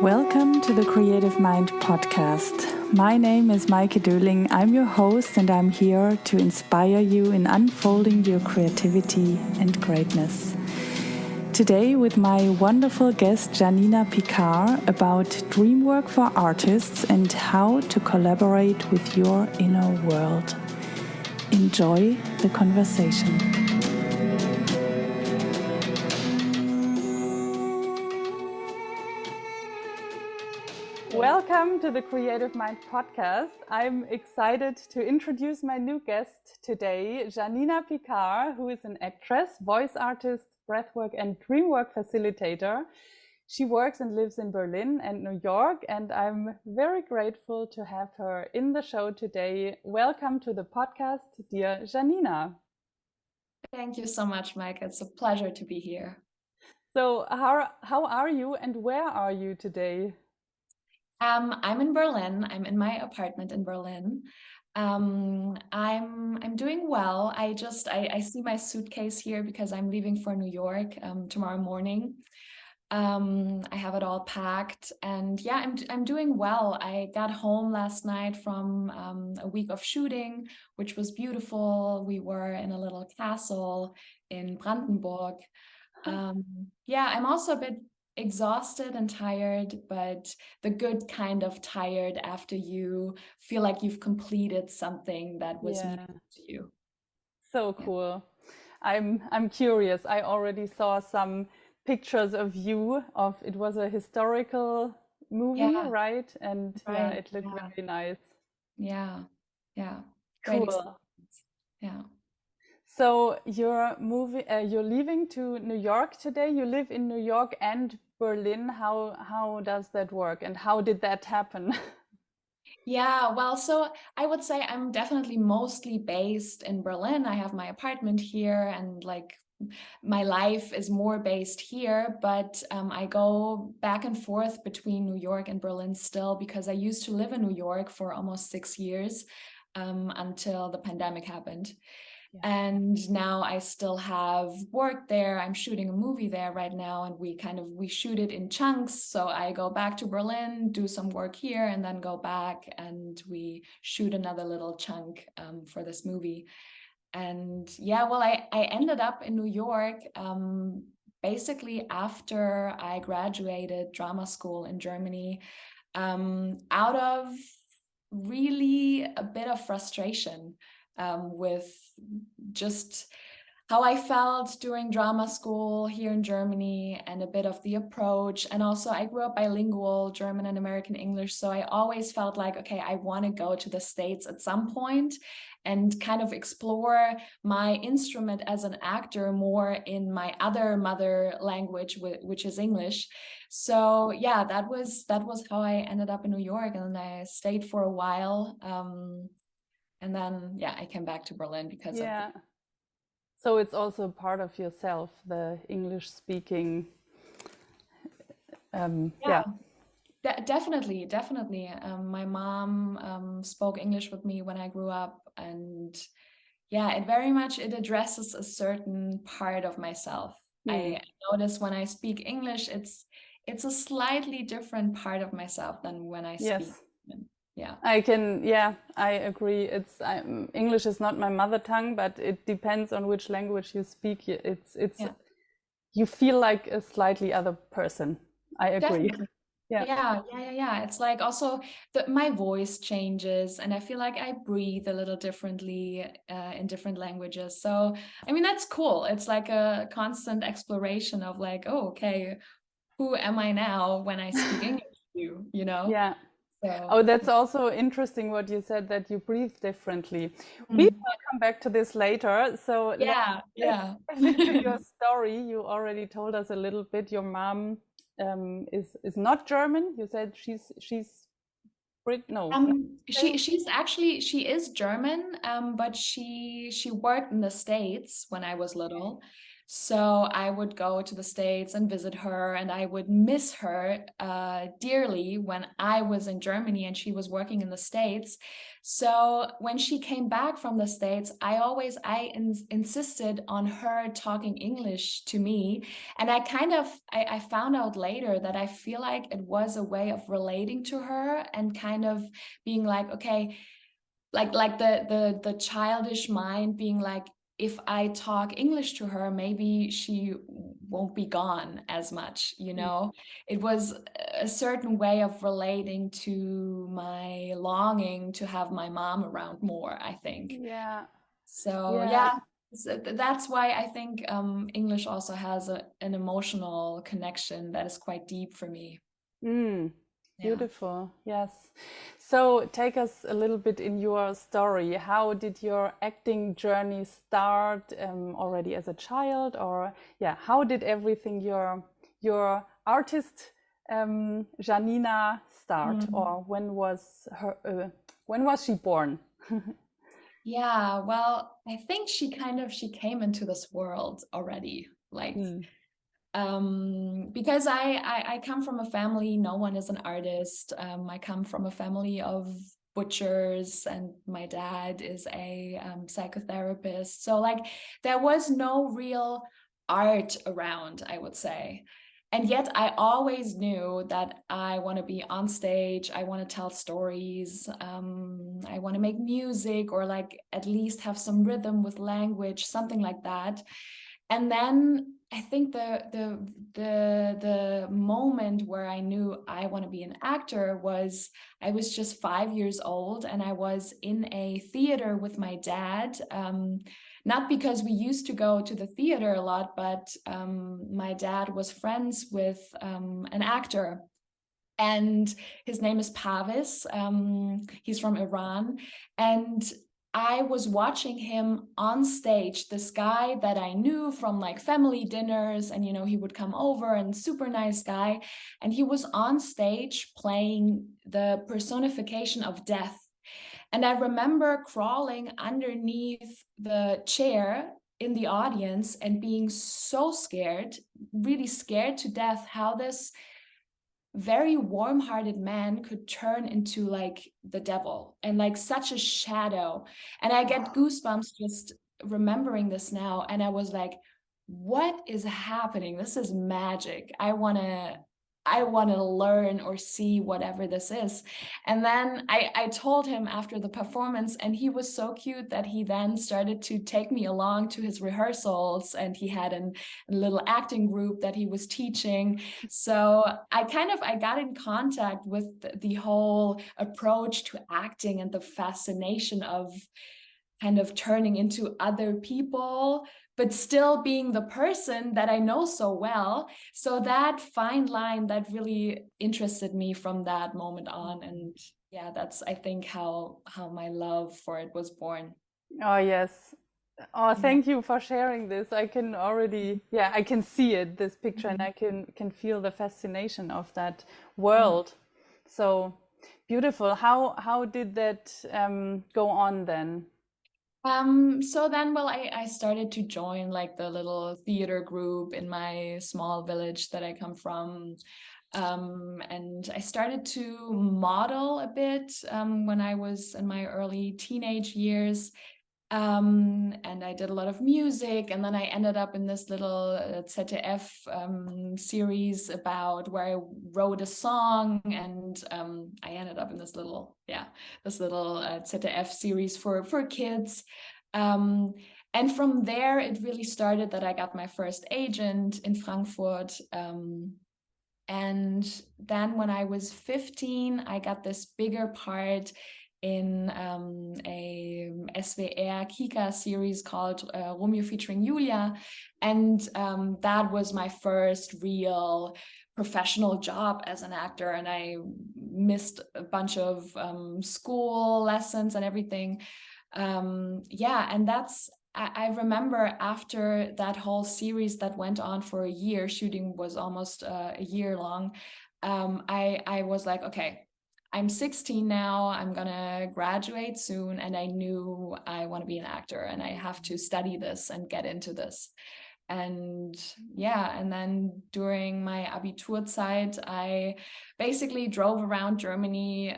Welcome to the Creative Mind podcast. My name is Maike Janina. I'm your host and I'm here to inspire you in unfolding your creativity and greatness. Today with my wonderful guest Janina Picard about Dreamwork for artists and how to collaborate with your inner world. Enjoy the conversation. Welcome to the Creative Mind podcast. I'm excited to introduce my new guest today, Janina Picard, who is an actress, voice artist, breathwork and dreamwork facilitator. She works and lives in Berlin and New York, and I'm very grateful to have her in the show today. Welcome to the podcast, dear Janina. Thank you so much, Mike. It's a pleasure to be here. So how are you and where are you today? I'm in Berlin. I'm in my apartment in Berlin. I'm doing well. I see my suitcase here because I'm leaving for New York tomorrow morning. I have it all packed, and yeah, I'm doing well. I got home last night from a week of shooting, which was beautiful. We were in a little castle in Brandenburg. Yeah, I'm also a bit exhausted and tired, but the good kind of tired after you feel like you've completed something that was meaningful to you. So cool. I'm curious. I already saw some pictures of you it was a historical movie, right? And yeah, it looked very nice. Yeah. Great Cool. experience. Yeah. So you're leaving to New York today. You live in New York and Berlin. How does that work and how did that happen? Yeah, well, so I would say I'm definitely mostly based in Berlin. I have my apartment here and like my life is more based here, but I go back and forth between New York and Berlin still because I used to live in New York for almost 6 years until the pandemic happened. And now I still have work there. I'm shooting a movie there right now, and we shoot it in chunks. So I go back to Berlin, do some work here, and then go back and we shoot another little chunk for this movie. And yeah, well, I ended up in New York basically after I graduated drama school in Germany, out of really a bit of frustration with just how I felt during drama school here in Germany and a bit of the approach. And also I grew up bilingual, German and American English. So I always felt like, okay, I want to go to the States at some point and kind of explore my instrument as an actor more in my other mother language, which is English. So yeah, that was how I ended up in New York, and then I stayed for a while. And then, yeah, I came back to Berlin because of the... So it's also part of yourself, the English speaking. Definitely. My mom spoke English with me when I grew up, and yeah, it addresses a certain part of myself. I notice when I speak English, it's a slightly different part of myself than when I speak. Yeah, I agree. English is not my mother tongue, but it depends on which language you speak. You feel like a slightly other person. I agree. Definitely. Yeah. It's like also my voice changes, and I feel like I breathe a little differently in different languages. So, I mean, that's cool. It's like a constant exploration of like, oh, okay, who am I now when I speak English to you, you know? Yeah. So, oh, that's also interesting what you said, that you breathe differently. We will come back to this later. So yeah. let's get to your story. You already told us a little bit. Your mom is not German. You said she's Brit. No. She is German, but she worked in the States when I was little. So I would go to the States and visit her, and I would miss her dearly when I was in Germany and she was working in the States. So when she came back from the States, I insisted on her talking English to me. And I found out later that I feel like it was a way of relating to her and kind of being like, okay, like the childish mind being like, if I talk English to her, maybe she won't be gone as much, you know. It was a certain way of relating to my longing to have my mom around more, I think. Yeah. So Yeah. yeah, that's why I think English also has an emotional connection that is quite deep for me. Mm, Yeah. beautiful. Yes. So take us a little bit in your story. How did your acting journey start, already as a child, or yeah, how did everything your artist Janina start, Mm. or when was she born? Yeah, well, I think she came into this world already, like Mm. because I come from a family, no one is an artist. I come from a family of butchers, and my dad is a psychotherapist. So like there was no real art around, I would say. And yet I always knew that I want to be on stage, I want to tell stories, I want to make music, or like at least have some rhythm with language, something like that. And then I think the moment where I knew I want to be an actor was I was just 5 years old, and I was in a theater with my dad. Not because we used to go to the theater a lot, but my dad was friends with an actor, and his name is Pavis. He's from Iran, and I was watching him on stage, this guy that I knew from like family dinners, and you know, he would come over, and super nice guy, and he was on stage playing the personification of death. And I remember crawling underneath the chair in the audience and being so scared, really scared to death, how this very warm-hearted man could turn into like the devil and like such a shadow. And I get goosebumps just remembering this now. And I was like, what is happening? This is magic. I want to learn or see whatever this is. And then I told him after the performance, and he was so cute that he then started to take me along to his rehearsals, and he had a little acting group that he was teaching. So I got in contact with the whole approach to acting and the fascination of kind of turning into other people, but still being the person that I know so well. So that fine line that really interested me from that moment on. And yeah, that's I think how my love for it was born. Oh, yes. Oh, Yeah. thank you for sharing this. I can already, yeah, I can see it, this picture, and Mhm. I can feel the fascination of that Yeah. world. So beautiful. How did that go on then? So then, well, I started to join like the little theater group in my small village that I come from. And I started to model a bit when I was in my early teenage years. And I did a lot of music, and then I ended up in this little ZDF series about where I wrote a song, and I ended up in this little ZDF series for kids. Um, and from there, it really started that I got my first agent in Frankfurt. And then when I was 15, I got this bigger part in a SWR Kika series called Romeo featuring Julia. And that was my first real professional job as an actor. And I missed a bunch of school lessons and everything. Yeah, and I remember after that whole series that went on for a year, shooting was almost a year long. I was like, okay, I'm 16 now, I'm gonna graduate soon, and I knew I want to be an actor and I have to study this and get into this. And yeah, and then during my Abiturzeit, I basically drove around Germany,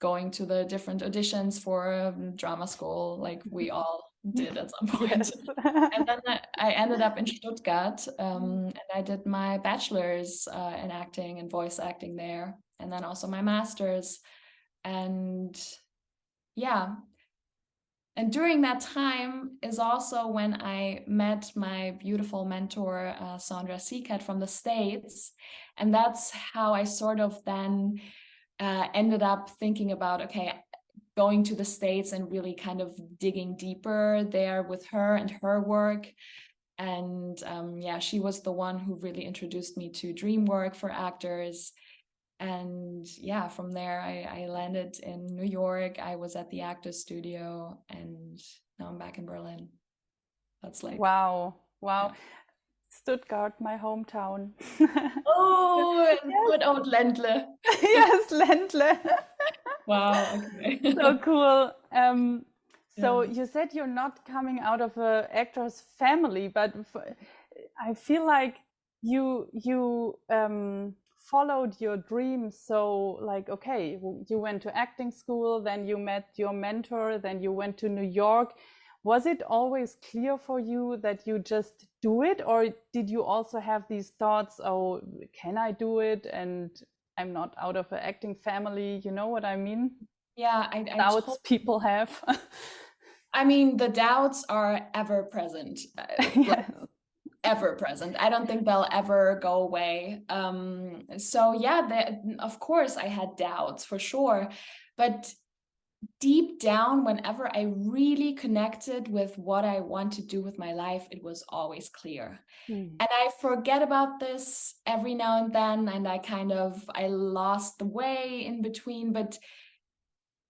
going to the different auditions for drama school, like we all did at some point. Yes. And then I ended up in Stuttgart, and I did my bachelor's in acting and voice acting there, and then also my master's. And yeah, and during that time is also when I met my beautiful mentor, Sandra Seacat from the States. And that's how I sort of then ended up thinking about, okay, going to the States and really kind of digging deeper there with her and her work. And yeah, she was the one who really introduced me to Dreamwork for actors. And yeah, from there I landed in New York. I was at the Actors Studio, and now I'm back in Berlin. That's like, Wow. yeah. Stuttgart, my hometown. Oh, Yes. good old Ländle. Yes, Ländle. Wow, okay. So cool. So Yeah. you said you're not coming out of a actor's family, but I feel like you followed your dreams. So like, okay, you went to acting school, then you met your mentor, then you went to New York. Was it always clear for you that you just do it, or did you also have these thoughts, oh, can I do it? And I'm not out of an acting family, you know what I mean? Yeah, I Doubts people have. I mean, the doubts are ever present. Like, Yes. ever present. I don't think they'll ever go away. So yeah, of course I had doubts for sure, but deep down, whenever I really connected with what I want to do with my life, it was always clear. Mm. And I forget about this every now and then, and I lost the way in between, but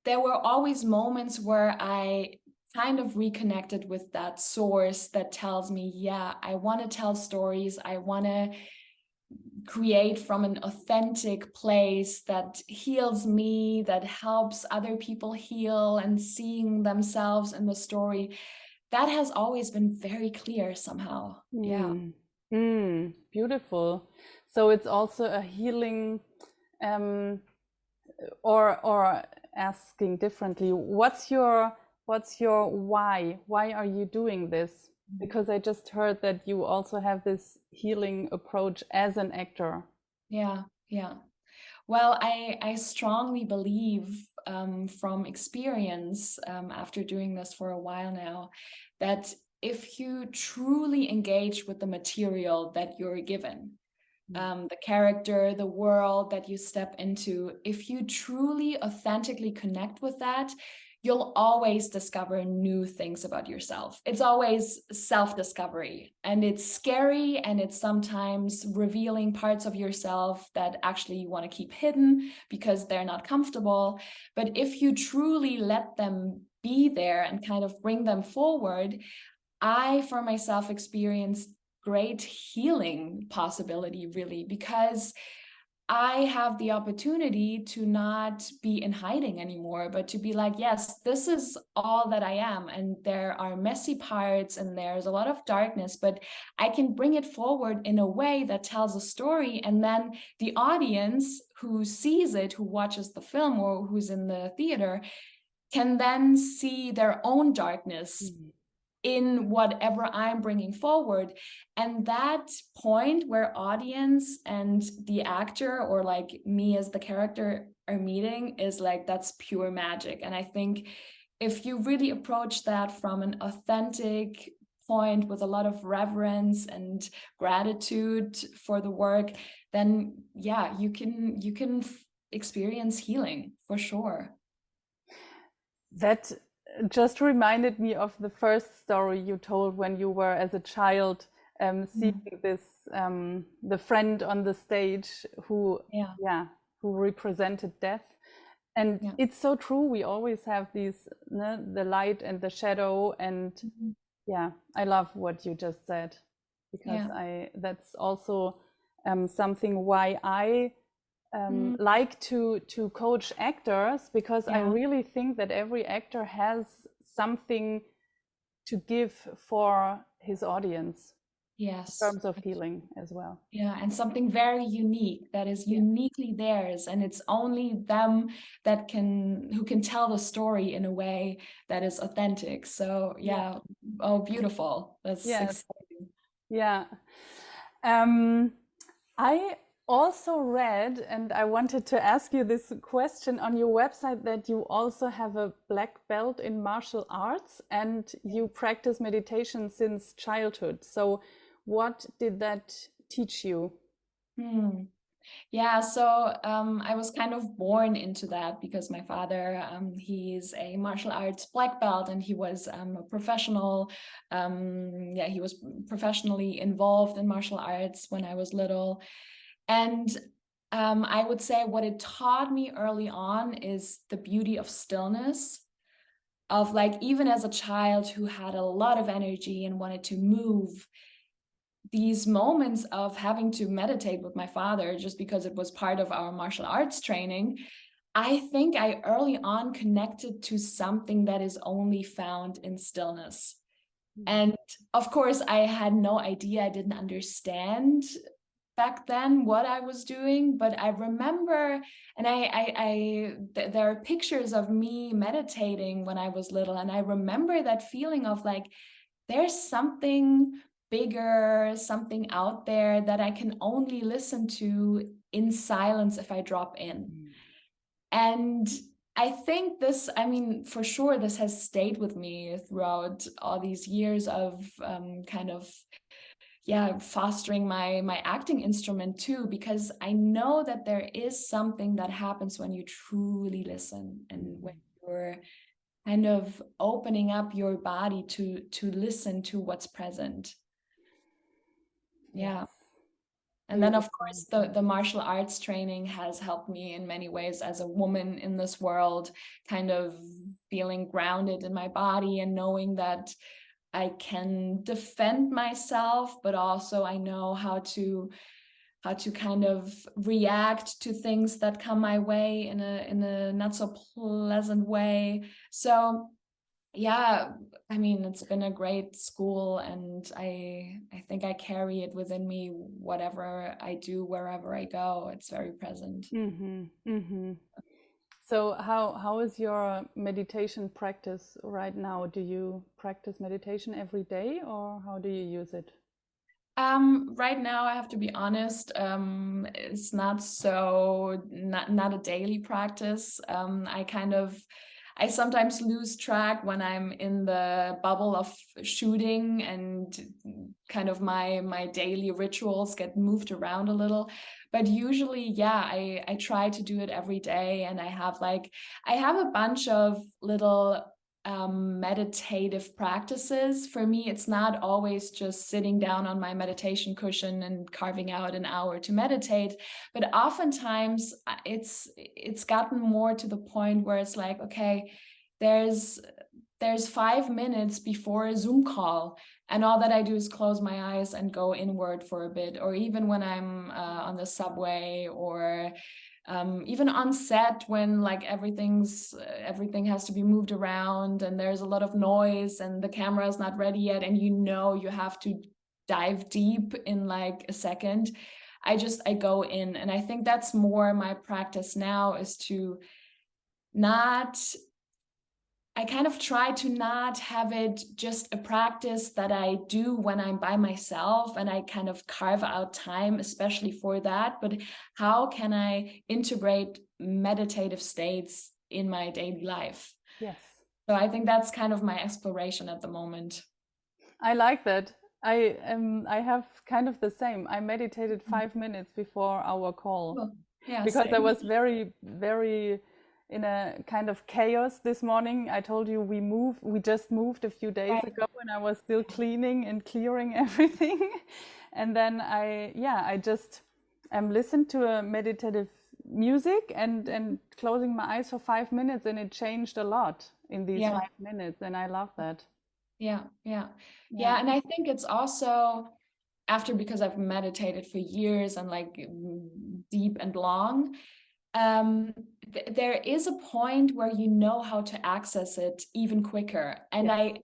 there were always moments where I kind of reconnected with that source that tells me, yeah, I want to tell stories. I want to create from an authentic place that heals me, that helps other people heal and seeing themselves in the story. That has always been very clear somehow. Yeah. Beautiful. So it's also a healing, um, or asking differently, what's your why? Why are you doing this? Because I just heard that you also have this healing approach as an actor. Yeah. Yeah. Well, I strongly believe from experience, after doing this for a while now, that if you truly engage with the material that you're given, the character, the world that you step into, if you truly authentically connect with that, you'll always discover new things about yourself. It's always self-discovery, and it's scary, and it's sometimes revealing parts of yourself that actually you want to keep hidden because they're not comfortable. But if you truly let them be there and kind of bring them forward, I, for myself, experienced great healing possibility, really, because I have the opportunity to not be in hiding anymore, but to be like, yes, this is all that I am. And there are messy parts and there's a lot of darkness, but I can bring it forward in a way that tells a story. And then the audience who sees it, who watches the film or who's in the theater, can then see their own darkness in whatever I'm bringing forward. And that point where audience and the actor, or like me as the character, are meeting is like, that's pure magic. And I think if you really approach that from an authentic point with a lot of reverence and gratitude for the work, then yeah, you can experience healing for sure. That just reminded me of the first story you told when you were as a child, seeing this the friend on the stage who who represented death. And it's so true, we always have these the light and the shadow. And I love what you just said, because that's also something why I like to coach actors, because I really think that every actor has something to give for his audience. Yes. terms of healing as well. Yeah, and something very unique that is uniquely theirs, and it's only them who can tell the story in a way that is authentic. So yeah, oh, beautiful. That's Yes. exciting. Yeah. I also read, and I wanted to ask you this question on your website, that you also have a black belt in martial arts and you practice meditation since childhood. So, what did that teach you? Hmm. Yeah, so I was kind of born into that because my father, he's a martial arts black belt, and he was a professional. He was professionally involved in martial arts when I was little. And I would say what it taught me early on is the beauty of stillness, of like, even as a child who had a lot of energy and wanted to move, these moments of having to meditate with my father, just because it was part of our martial arts training, I think I early on connected to something that is only found in stillness. And of course, I had no idea, I didn't understand back then what I was doing, but I remember, and there are pictures of me meditating when I was little, and I remember that feeling of like, there's something bigger, something out there that I can only listen to in silence if I drop in. And I think this, I mean, for sure, this has stayed with me throughout all these years of kind of, fostering my acting instrument too, because I know that there is something that happens when you truly listen, and when you're kind of opening up your body to listen to what's present. Yeah. Yes. And then, of Beautiful. course, the martial arts training has helped me in many ways as a woman in this world, kind of feeling grounded in my body and knowing that I can defend myself, but also I know how to kind of react to things that come my way in a not so pleasant way. So yeah, I mean, it's been a great school, and I think I carry it within me, whatever I do, wherever I go, it's very present. So, how is your meditation practice right now? Do you practice meditation every day, or how do you use it? Right now, I have to be honest, it's not a daily practice. I sometimes lose track when I'm in the bubble of shooting, and kind of my daily rituals get moved around a little. But usually, yeah, I try to do it every day, and I have a bunch of little meditative practices. For me, it's not always just sitting down on my meditation cushion and carving out an hour to meditate, but oftentimes it's gotten more to the point where it's like, okay, there's 5 minutes before a Zoom call, and all that I do is close my eyes and go inward for a bit, or even when I'm on the subway, or even on set, when like everything has to be moved around and there's a lot of noise and the camera is not ready yet, and you have to dive deep in like a second. I go in, and I think that's more my practice now, is to not I kind of try to not have it just a practice that I do when I'm by myself, and I kind of carve out time especially for that, but how can I integrate meditative states in my daily life? Yes. So I think that's kind of my exploration at the moment. I like that. I have kind of the same. I meditated 5 minutes before our call Cool. Yeah, because I same. was very in a kind of chaos this morning. I told you we just moved a few days Right. ago, and I was still cleaning and clearing everything. And then I just listened to a meditative music and closing my eyes for 5 minutes, and it changed a lot in these Yeah. 5 minutes, and I love that. Yeah, yeah. Yeah. Yeah, and I think it's also because I've meditated for years and like deep and long, there is a point where you know how to access it even quicker. And Yes.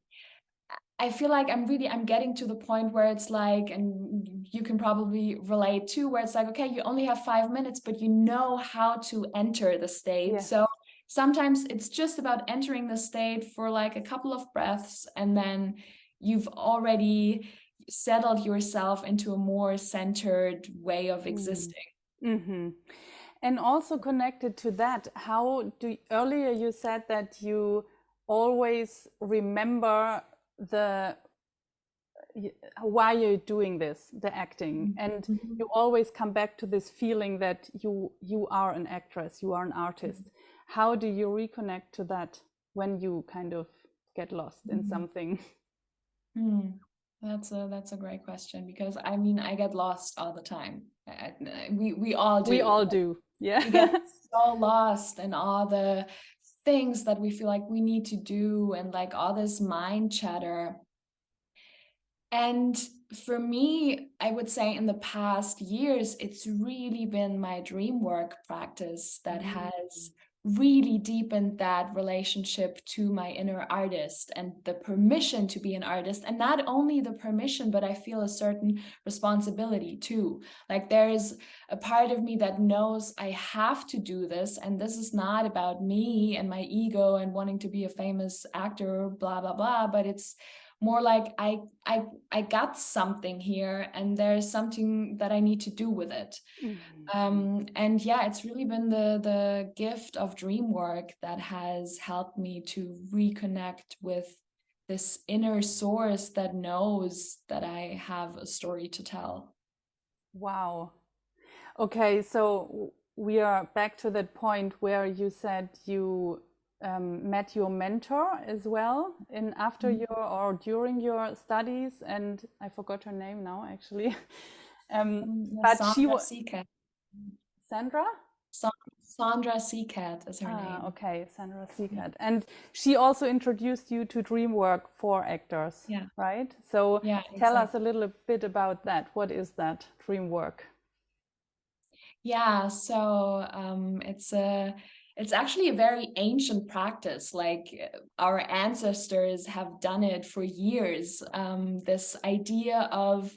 I feel like I'm getting to the point where it's like, and you can probably relate to, where it's like, okay, you only have 5 minutes, but you know how to enter the state. Yes. So sometimes it's just about entering the state for like a couple of breaths, and then you've already settled yourself into a more centered way of existing. Mm-hmm. And also connected to that, earlier you said that you always remember why you're doing this, the acting, and Mhm. you always come back to this feeling that you are an actress, you are an artist. How do you reconnect to that when you kind of get lost in something? Hmm. That's a great question, because I mean, I get lost all the time. We all We do. all do. Yeah. We get so lost in all the things that we feel like we need to do, and like all this mind chatter. And for me, I would say in the past years, it's really been my dream work practice that has really deepened that relationship to my inner artist and the permission to be an artist. And not only the permission, but I feel a certain responsibility too. Like there's a part of me that knows I have to do this, and this is not about me and my ego and wanting to be a famous actor, blah, blah, blah, but it's more like I got something here, and there's something that I need to do with it. And yeah, it's really been the gift of dream work that has helped me to reconnect with this inner source that knows that I have a story to tell. Wow. Okay, so we are back to that point where you said you met your mentor as well in after your or during your studies, and I forgot her name now actually. But she Sandra was Seacat. Sandra? Sandra Seacat is her Ah, name. okay, Sandra Seacat. And she also introduced you to Dreamwork for actors, Yeah, right? So yeah, tell us a exactly. little bit about that. What is that Dreamwork? Yeah, so it's actually a very ancient practice. Like our ancestors have done it for years. This idea of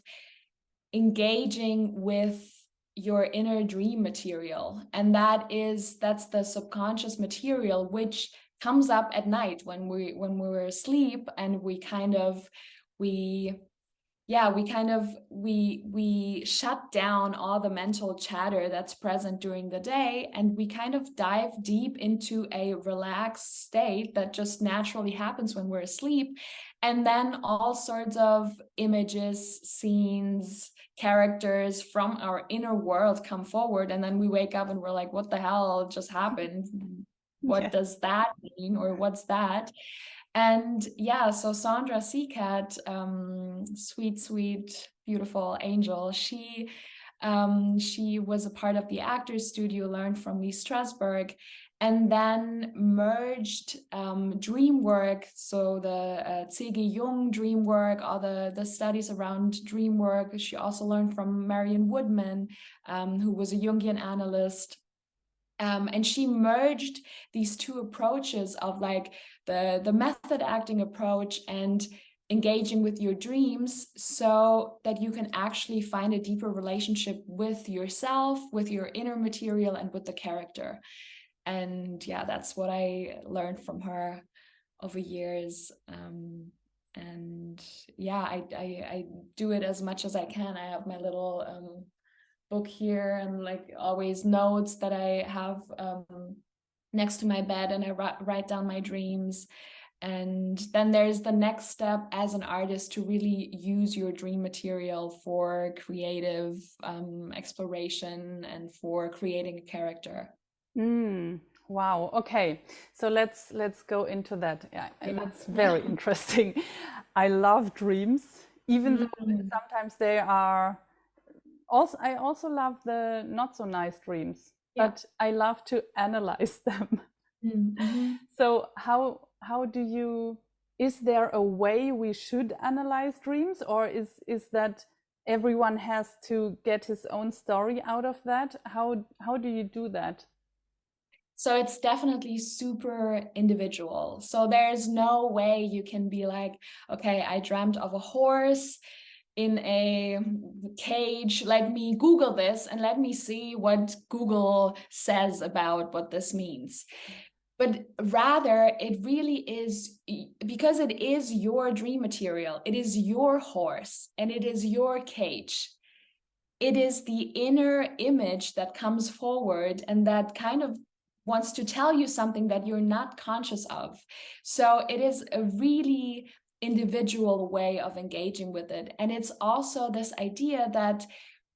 engaging with your inner dream material, and that's the subconscious material which comes up at night when we're asleep, and we we shut down all the mental chatter that's present during the day, and we kind of dive deep into a relaxed state that just naturally happens when we're asleep. And then all sorts of images, scenes, characters from our inner world come forward, and then we wake up and we're like, what the hell just happened? What Yeah. does that mean, or what's that? And yeah, so Sandra Seacat, sweet, sweet, beautiful angel, she was a part of the Actors Studio, learned from Lee Strasberg, and then merged dream work, so the C.G. Jung dream work, all the studies around dream work. She also learned from Marion Woodman, who was a Jungian analyst. And she merged these two approaches of like the method acting approach and engaging with your dreams, so that you can actually find a deeper relationship with yourself, with your inner material, and with the character. And yeah, that's what I learned from her over years. And yeah, I do it as much as I can. I have my little book here, and like always notes that I have next to my bed, and I write down my dreams. And then there's the next step as an artist to really use your dream material for creative exploration and for creating a character. Wow. Okay. So let's go into that. Yeah, Yeah. that's very interesting. I love dreams, even though Mm. sometimes they are also I also love the not so nice dreams, Yeah. but I love to analyze them. Mm-hmm. So how do you is there a way we should analyze dreams, or is that everyone has to get his own story out of that? How do you do that? So it's definitely super individual. So there's no way you can be like, okay, I dreamt of a horse in a cage. Let me Google this and let me see what Google says about what this means. But rather, it really is, because it is your dream material, it is your horse and it is your cage. It is the inner image that comes forward and that kind of wants to tell you something that you're not conscious of. So it is a really individual way of engaging with it. And it's also this idea that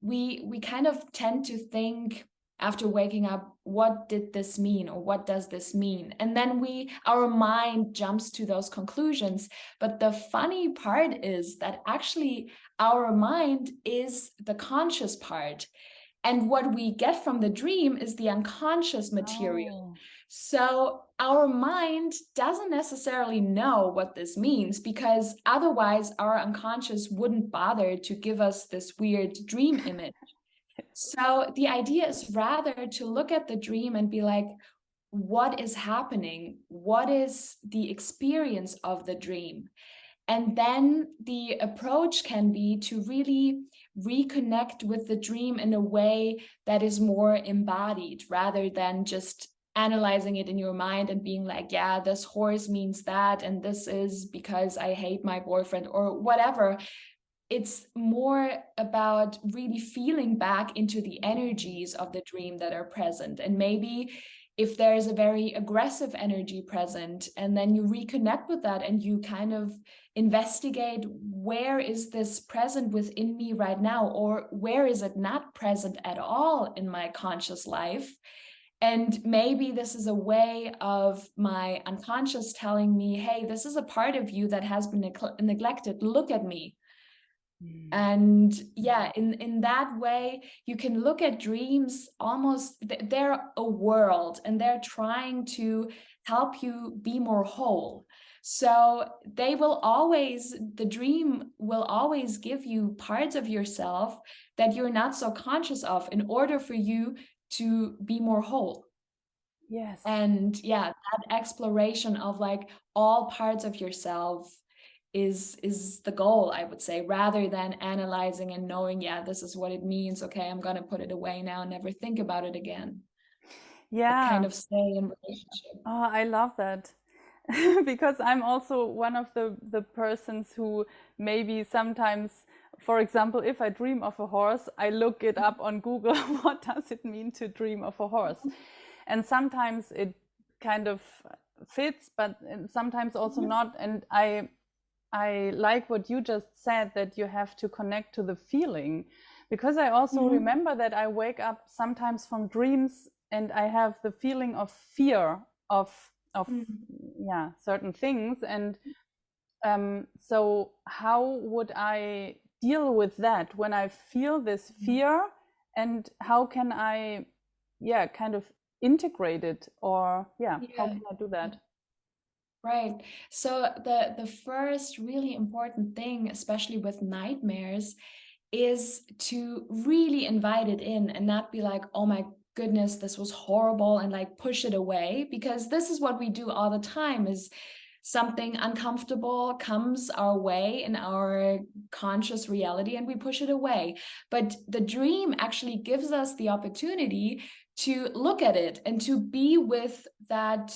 we kind of tend to think after waking up, what did this mean, or what does this mean? And then our mind jumps to those conclusions. But the funny part is that actually our mind is the conscious part. And what we get from the dream is the unconscious material. Oh. So our mind doesn't necessarily know what this means, because otherwise our unconscious wouldn't bother to give us this weird dream image. So the idea is rather to look at the dream and be like, what is happening? What is the experience of the dream? And then the approach can be to really reconnect with the dream in a way that is more embodied, rather than just analyzing it in your mind and being like, yeah, this horse means that, and this is because I hate my boyfriend or whatever. It's more about really feeling back into the energies of the dream that are present. And maybe if there's a very aggressive energy present, and then you reconnect with that and you kind of investigate, where is this present within me right now, or where is it not present at all in my conscious life? And maybe this is a way of my unconscious telling me, hey, this is a part of you that has been neglected. Look at me. And yeah, in that way, you can look at dreams almost, they're a world, and they're trying to help you be more whole. So the dream will always give you parts of yourself that you're not so conscious of, in order for you to be more whole. Yes. And yeah, that exploration of like all parts of yourself is the goal, I would say, rather than analyzing and knowing, yeah, this is what it means. Okay, I'm gonna put it away now and never think about it again. But kind Yeah. of stay in relationship. Oh, I love that. Because I'm also one of the persons who maybe sometimes, for example, if I dream of a horse, I look it up on Google. What does it mean to dream of a horse? And sometimes it kind of fits, but sometimes also not. And I like what you just said, that you have to connect to the feeling, because I also remember that I wake up sometimes from dreams and I have the feeling of fear of yeah, certain things. And so how would I deal with that when I feel this fear, and how can I kind of integrate it, or how can I do that? Right. So the first really important thing, especially with nightmares, is to really invite it in and not be like, oh my goodness, this was horrible, and like push it away, because this is what we do all the time. Is something uncomfortable comes our way in our conscious reality and we push it away. But the dream actually gives us the opportunity to look at it and to be with that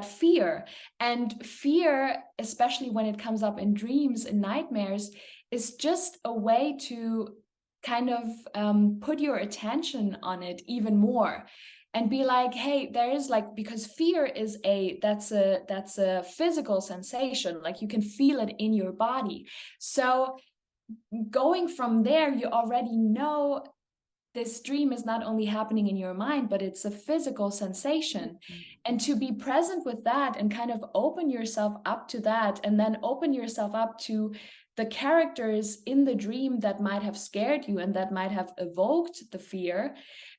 fear. And fear, especially when it comes up in dreams and nightmares, is just a way to kind of put your attention on it even more, and be like, hey, there is like, because fear is that's a physical sensation, like you can feel it in your body. So going from there, you already know this dream is not only happening in your mind, but it's a physical sensation. And to be present with that and kind of open yourself up to that, and then open yourself up to the characters in the dream that might have scared you and that might have evoked the fear,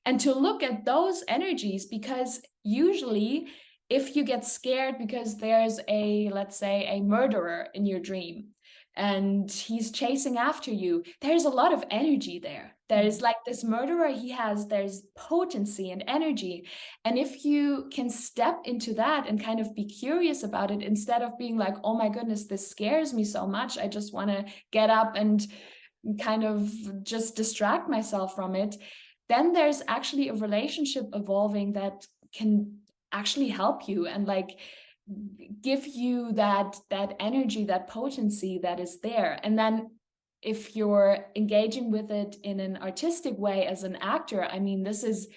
and to look at those energies. Because usually, if you get scared because there's let's say, a murderer in your dream and he's chasing after you, there's a lot of energy there. There's like this murderer, there's potency and energy. And if you can step into that and kind of be curious about it, instead of being like, oh my goodness, this scares me so much, I just want to get up and kind of just distract myself from it, then there's actually a relationship evolving that can actually help you and like give you that energy, that potency that is there. And then if you're engaging with it in an artistic way as an actor, I mean, this is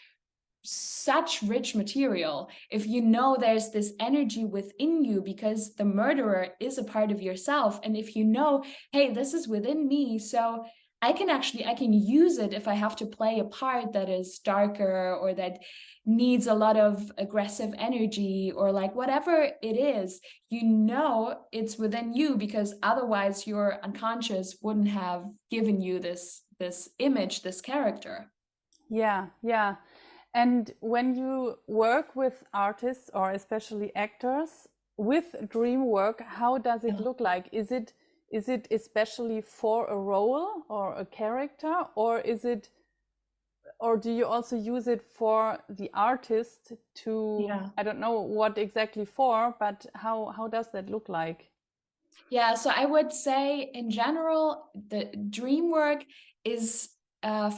such rich material. If you know there's this energy within you because the murderer is a part of yourself, and if you know, hey, this is within me, so I can use it if I have to play a part that is darker or that needs a lot of aggressive energy or like whatever it is, you know it's within you, because otherwise your unconscious wouldn't have given you this image, this character. Yeah. And when you work with artists or especially actors with Dreamwork, how does it look like? Is it especially for a role or a character, or do you also use it for the artist to, I don't know what exactly for, but how does that look like? Yeah, so I would say in general, the Dreamwork is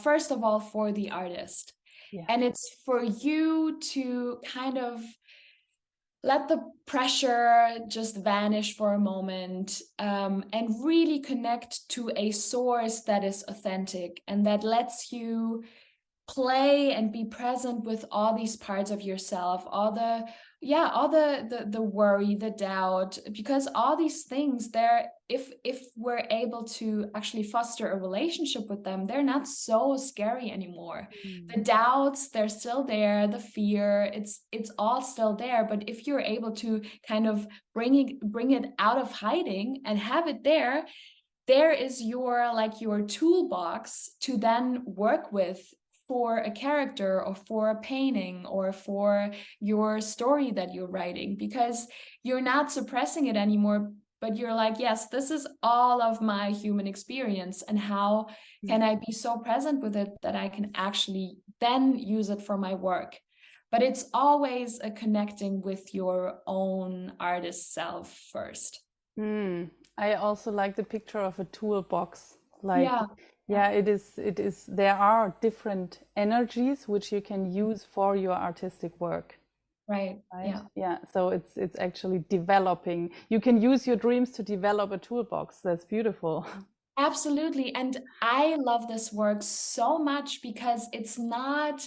first of all for the artist. Yeah. And it's for you to kind of let the pressure just vanish for a moment, and really connect to a source that is authentic and that lets you play and be present with all these parts of yourself, all the worry, the doubt, because all these things, they're, if we're able to actually foster a relationship with them, they're not so scary anymore. The doubts, they're still there, the fear, it's all still there, but if you're able to kind of bring it out of hiding and have it there is your toolbox to then work with for a character or for a painting or for your story that you're writing, because you're not suppressing it anymore, but you're like, yes, this is all of my human experience, and how can I be so present with it that I can actually then use it for my work. But it's always a connecting with your own artist self first. I also like the picture of a toolbox. It is there are different energies which you can use for your artistic work. Right. Yeah. So it's actually developing. You can use your dreams to develop a toolbox. That's beautiful. Absolutely. And I love this work so much because it's not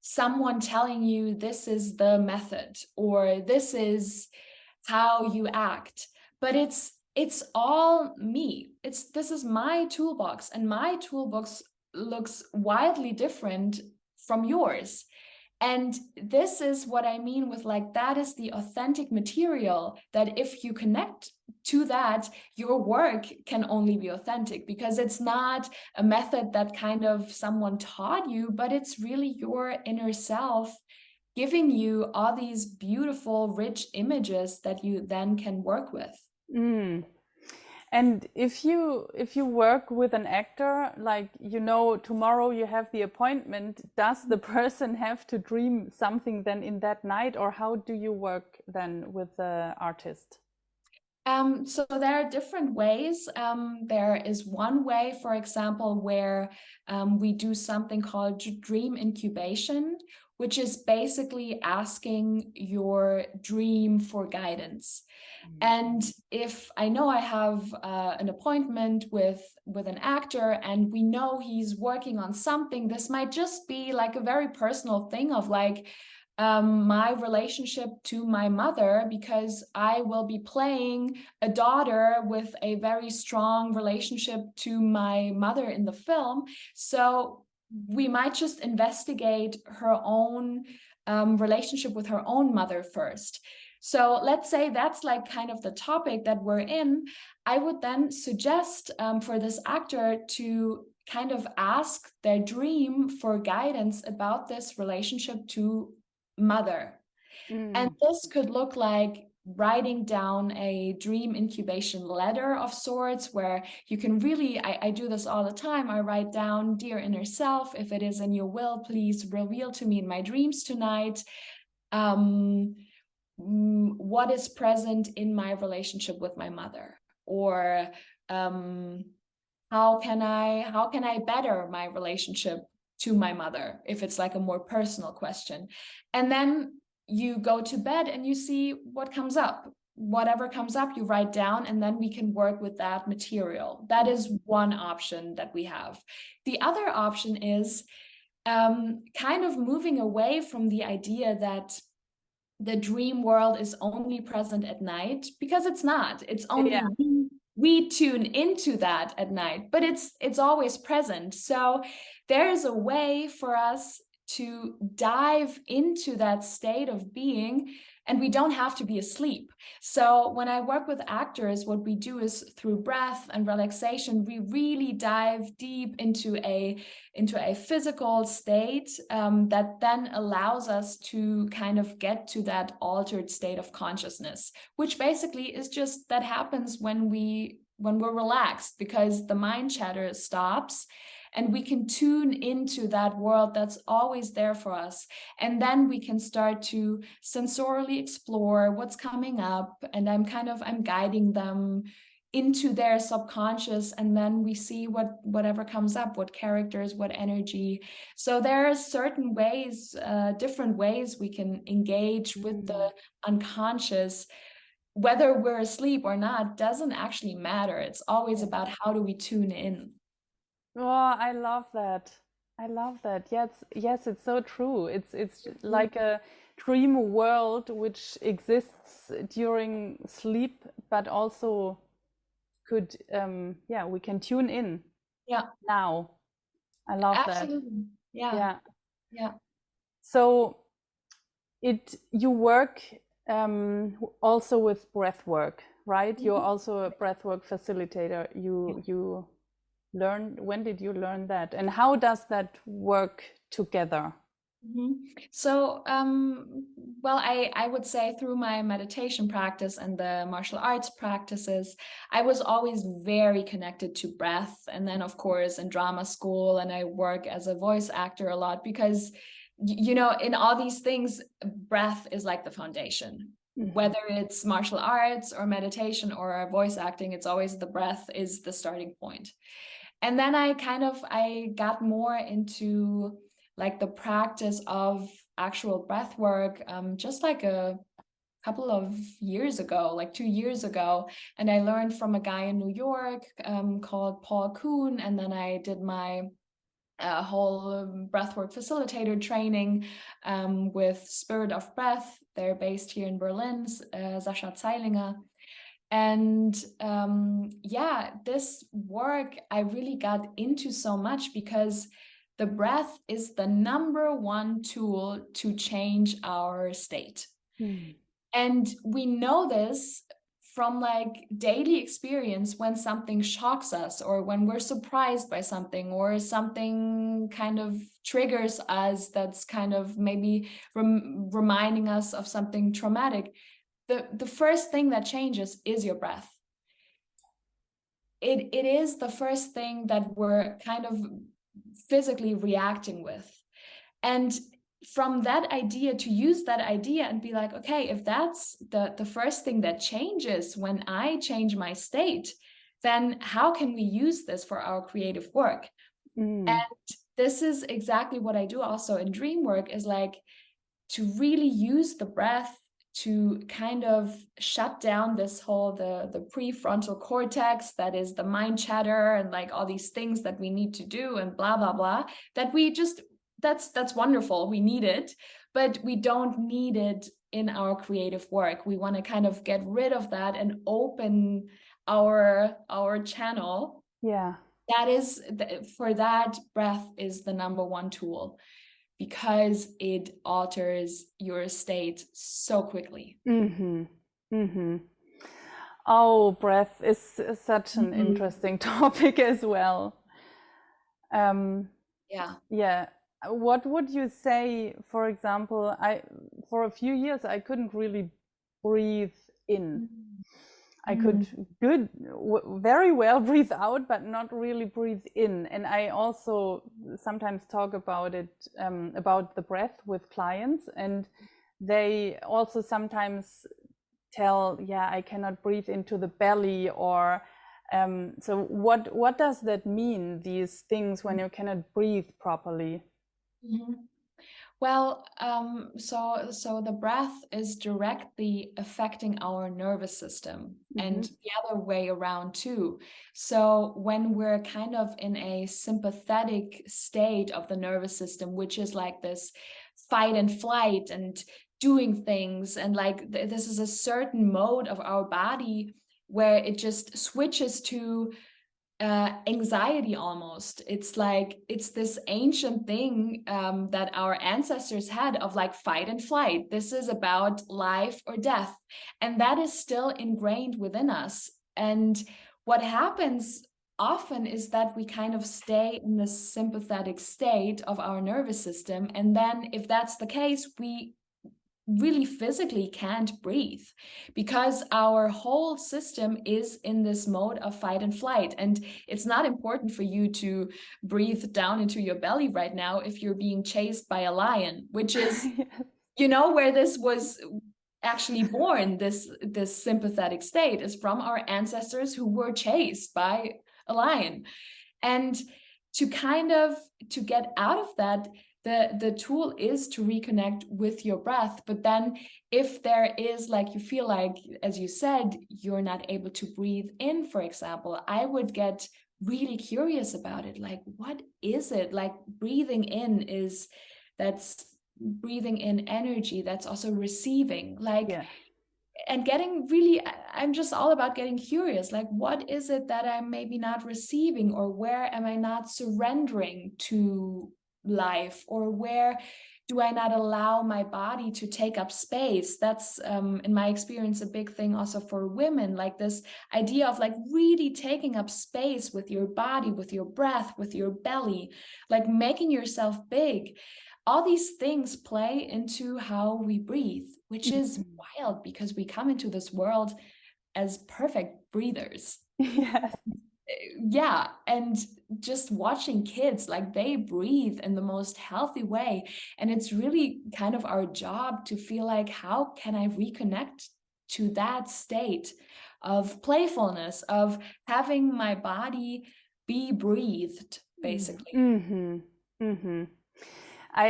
someone telling you this is the method or this is how you act, but it's all me. This is my toolbox, and my toolbox looks wildly different from yours. And this is what I mean with like, that is the authentic material, that if you connect to that, your work can only be authentic, because it's not a method that kind of someone taught you, but it's really your inner self giving you all these beautiful, rich images that you then can work with. And if you work with an actor, like, tomorrow you have the appointment, does the person have to dream something then in that night, or how do you work then with the artist? So there are different ways. There is one way, for example, where we do something called dream incubation, which is basically asking your dream for guidance. And if I know I have an appointment with an actor and we know he's working on something, this might just be like a very personal thing of like, my relationship to my mother, because I will be playing a daughter with a very strong relationship to my mother in the film. So we might just investigate her own relationship with her own mother first. So let's say that's like kind of the topic that we're in. I would then suggest for this actor to kind of ask their dream for guidance about this relationship to mother. And this could look like writing down a dream incubation letter of sorts, where you can really, I do this all the time. I write down, dear inner self, if it is in your will, please reveal to me in my dreams tonight what is present in my relationship with my mother, or how can I better my relationship to my mother, if it's like a more personal question. And then you go to bed and you see what comes up. Whatever comes up, you write down, and then we can work with that material. That is one option that we have. The other option is kind of moving away from the idea that the dream world is only present at night, because it's not. It's only we tune into that at night, but it's always present. So there is a way for us to dive into that state of being, and we don't have to be asleep. So when I work with actors, what we do is, through breath and relaxation, we really dive deep into a physical state that then allows us to kind of get to that altered state of consciousness, which basically is just, that happens when we're relaxed, because the mind chatter stops and we can tune into that world that's always there for us. And then we can start to sensorially explore what's coming up, and I'm guiding them into their subconscious, and then we see whatever comes up, what characters, what energy. So there are certain ways, different ways we can engage with the unconscious. Whether we're asleep or not doesn't actually matter. It's always about how do we tune in. Oh, I love that. I love that. Yes, it's so true. It's like a dream world which exists during sleep, but also could we can tune in now. I love Absolutely. that. Yeah. So you work also with breath work, right? You're also a breathwork facilitator. You learned, when did you learn that, and how does that work together? So, well, I would say through my meditation practice and the martial arts practices, I was always very connected to breath. And then, of course, in drama school, and I work as a voice actor a lot, because, you know, in all these things, breath is like the foundation. Whether it's martial arts or meditation or voice acting, it's always the breath is the starting point. And then I got more into like the practice of actual breath work, just like a couple of years ago, like 2 years ago. And I learned from a guy in New York called Paul Kuhn. And then I did my whole breathwork facilitator training with Spirit of Breath. They're based here in Berlin, Sascha Zeilinger. And this work I really got into so much because the breath is the #1 tool to change our state. And we know this from like daily experience, when something shocks us, or when we're surprised by something, or something kind of triggers us, that's kind of maybe reminding us of something traumatic. The first thing that changes is your breath. It is the first thing that we're kind of physically reacting with. And from that idea, to use that idea and be like, okay, if that's the first thing that changes when I change my state, then how can we use this for our creative work? And this is exactly what I do also in Dreamwork, is like to really use the breath to kind of shut down this whole the prefrontal cortex, that is the mind chatter and like all these things that we need to do and blah blah blah, that we just that's wonderful, we need it, but we don't need it in our creative work. We want to kind of get rid of that and open our channel. That is for that, breath is the #1 tool, because it alters your state so quickly. Oh, breath is such an interesting topic as well. What would you say, for example, for a few years I couldn't really breathe in. I could very well breathe out, but not really breathe in. And I also sometimes talk about it, about the breath with clients, and they also sometimes tell, yeah, I cannot breathe into the belly, or so what does that mean, these things, when you cannot breathe properly? Well, so the breath is directly affecting our nervous system, and the other way around too. So when we're kind of in a sympathetic state of the nervous system, which is like this fight and flight and doing things, and like this is a certain mode of our body where it just switches to anxiety almost. It's like it's this ancient thing that our ancestors had of like fight and flight. This is about life or death, and that is still ingrained within us. And what happens often is that we kind of stay in this sympathetic state of our nervous system, and then if that's the case, we really physically can't breathe because our whole system is in this mode of fight and flight. And it's not important for you to breathe down into your belly right now if you're being chased by a lion, which is you know where this was actually born. This sympathetic state is from our ancestors who were chased by a lion. And to get out of that, the tool is to reconnect with your breath. But then if there is, like, you feel like, as you said, you're not able to breathe in, for example, I would get really curious about it. Like, what is it? Like, breathing in that's breathing in energy, that's also receiving, like, yeah. And getting really, I'm just all about getting curious, like, what is it that I'm maybe not receiving, or where am I not surrendering to life, or where do I not allow my body to take up space? That's in my experience a big thing also for women, like this idea of like really taking up space with your body, with your breath, with your belly, like making yourself big. All these things play into how we breathe, which is wild because we come into this world as perfect breathers. Yes. Yeah, and just watching kids, like, they breathe in the most healthy way, and it's really kind of our job to feel like, how can I reconnect to that state of playfulness, of having my body be breathed, basically.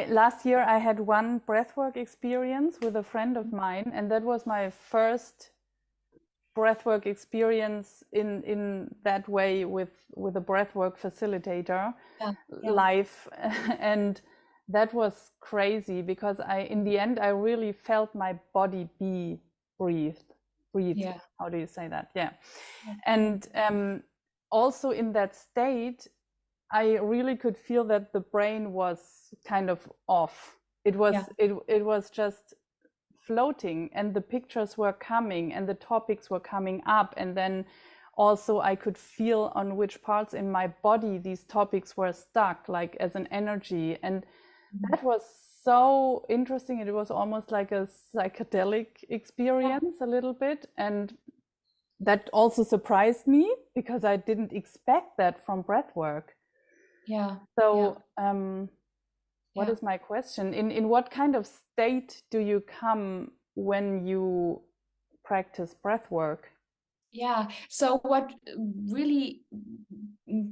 Last year I had one breathwork experience with a friend of mine, and that was my first breathwork experience in that way with a breathwork facilitator live, and that was crazy because in the end I really felt my body be breathed. Yeah. How do you say that? Yeah. And also in that state I really could feel that the brain was kind of off. It was it was just floating, and the pictures were coming and the topics were coming up, and then also I could feel on which parts in my body these topics were stuck, like as an energy. And that was so interesting. It was almost like a psychedelic experience a little bit, and that also surprised me because I didn't expect that from breathwork. So what is my question? In what kind of state do you come when you practice breath work? Yeah, so what really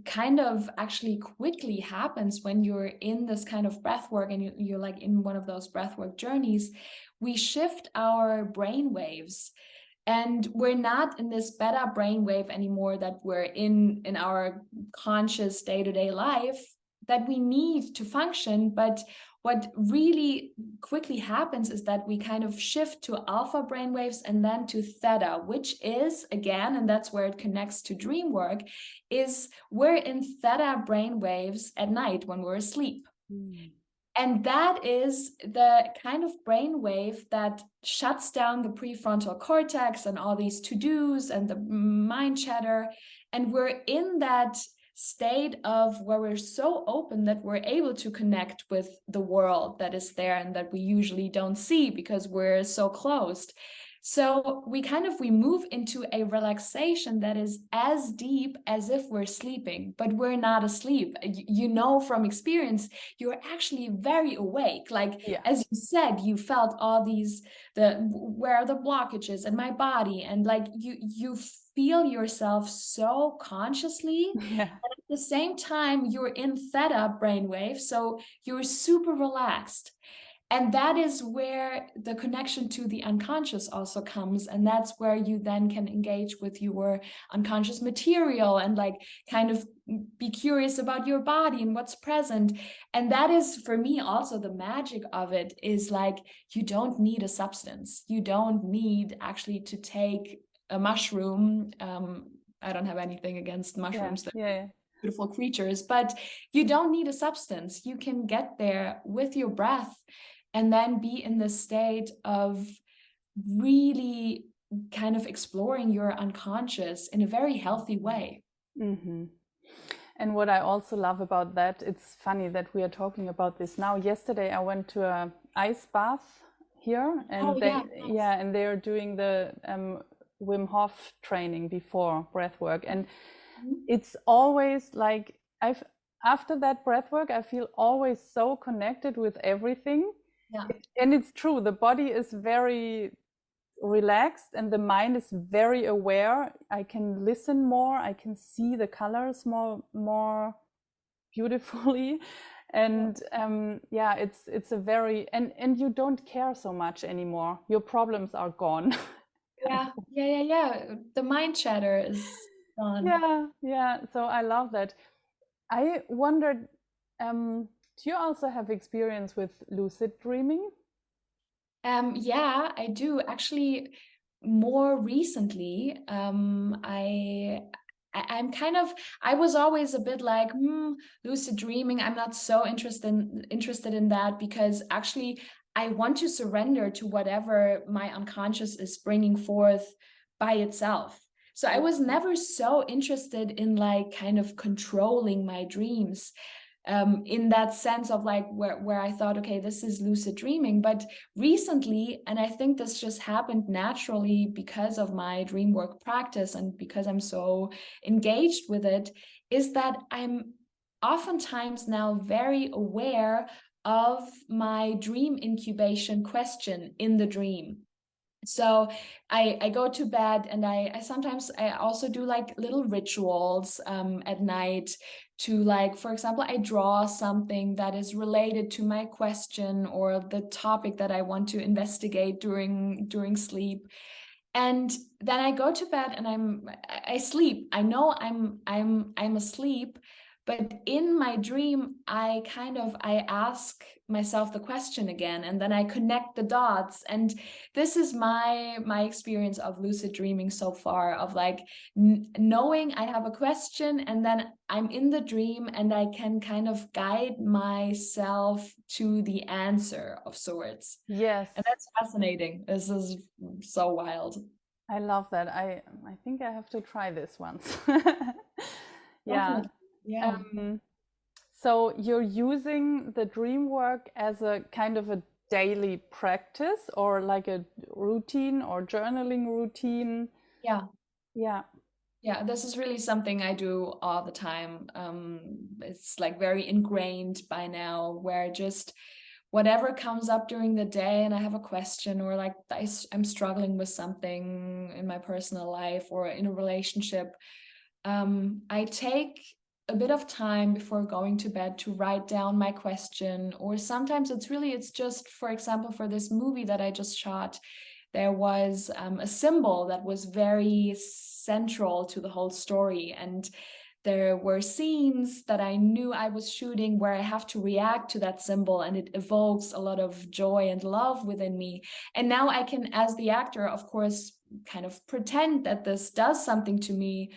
kind of actually quickly happens when you're in this kind of breath work and you're like in one of those breath work journeys, we shift our brain waves. And we're not in this beta brainwave anymore that we're in our conscious day-to-day life that we need to function. But what really quickly happens is that we kind of shift to alpha brainwaves and then to theta, which is, again, and that's where it connects to Dreamwork, is we're in theta brainwaves at night when we're asleep. And that is the kind of brainwave that shuts down the prefrontal cortex and all these to-dos and the mind chatter. And we're in that state of where we're so open that we're able to connect with the world that is there and that we usually don't see because we're so closed. So we move into a relaxation that is as deep as if we're sleeping, but we're not asleep. You know, from experience, you're actually very awake. Like, Yeah. as you said, you felt all these, where are the blockages in my body, and like you feel yourself so consciously. Yeah. At the same time, you're in theta brainwave, so you're super relaxed. And that is where the connection to the unconscious also comes. And that's where you then can engage with your unconscious material and like kind of be curious about your body and what's present. And that is, for me, also the magic of it is like, you don't need a substance. You don't need actually to take a mushroom. I don't have anything against mushrooms. Yeah. Beautiful creatures, but you don't need a substance. You can get there with your breath and then be in the state of really kind of exploring your unconscious in a very healthy way. Mm-hmm. And what I also love about that, it's funny that we are talking about this now. Yesterday I went to a ice bath here, and and they are doing the Wim Hof training before breath work, and it's always like after that breath work I feel always so connected with everything. And it's true, the body is very relaxed and the mind is very aware. I can listen more, I can see the colors more beautifully, and it's a very, and you don't care so much anymore. Your problems are gone. The mind chatter is gone. So I love that. I wondered, do you also have experience with lucid dreaming? Yeah, I do. Actually, more recently, I'm kind of, I was always a bit like, lucid dreaming. I'm not so interested in that, because actually I want to surrender to whatever my unconscious is bringing forth by itself. So I was never so interested in like kind of controlling my dreams, in that sense of like where I thought, okay, this is lucid dreaming. But recently, and I think this just happened naturally because of my dream work practice and because I'm so engaged with it, is that I'm oftentimes now very aware of my dream incubation question in the dream. So I go to bed, and I sometimes I also do like little rituals at night to, like, for example, I draw something that is related to my question or the topic that I want to investigate during sleep. And then I go to bed and I sleep. I know I'm asleep, but in my dream I ask myself the question again, and then I connect the dots. And this is my experience of lucid dreaming so far, of like knowing I have a question, and then I'm in the dream and I can kind of guide myself to the answer of sorts. Yes. And that's fascinating. This is so wild. I love that. I think I have to try this once. Yeah. Definitely. Yeah. So you're using the dream work as a kind of a daily practice, or like a routine or journaling routine? Yeah. Yeah. Yeah, this is really something I do all the time. It's like very ingrained by now, where just whatever comes up during the day and I have a question, or like I'm struggling with something in my personal life or in a relationship, I take a bit of time before going to bed to write down my question. Or sometimes it's just, for example, for this movie that I just shot, there was a symbol that was very central to the whole story. And there were scenes that I knew I was shooting where I have to react to that symbol, and it evokes a lot of joy and love within me. And now I can, as the actor, of course, kind of pretend that this does something to me,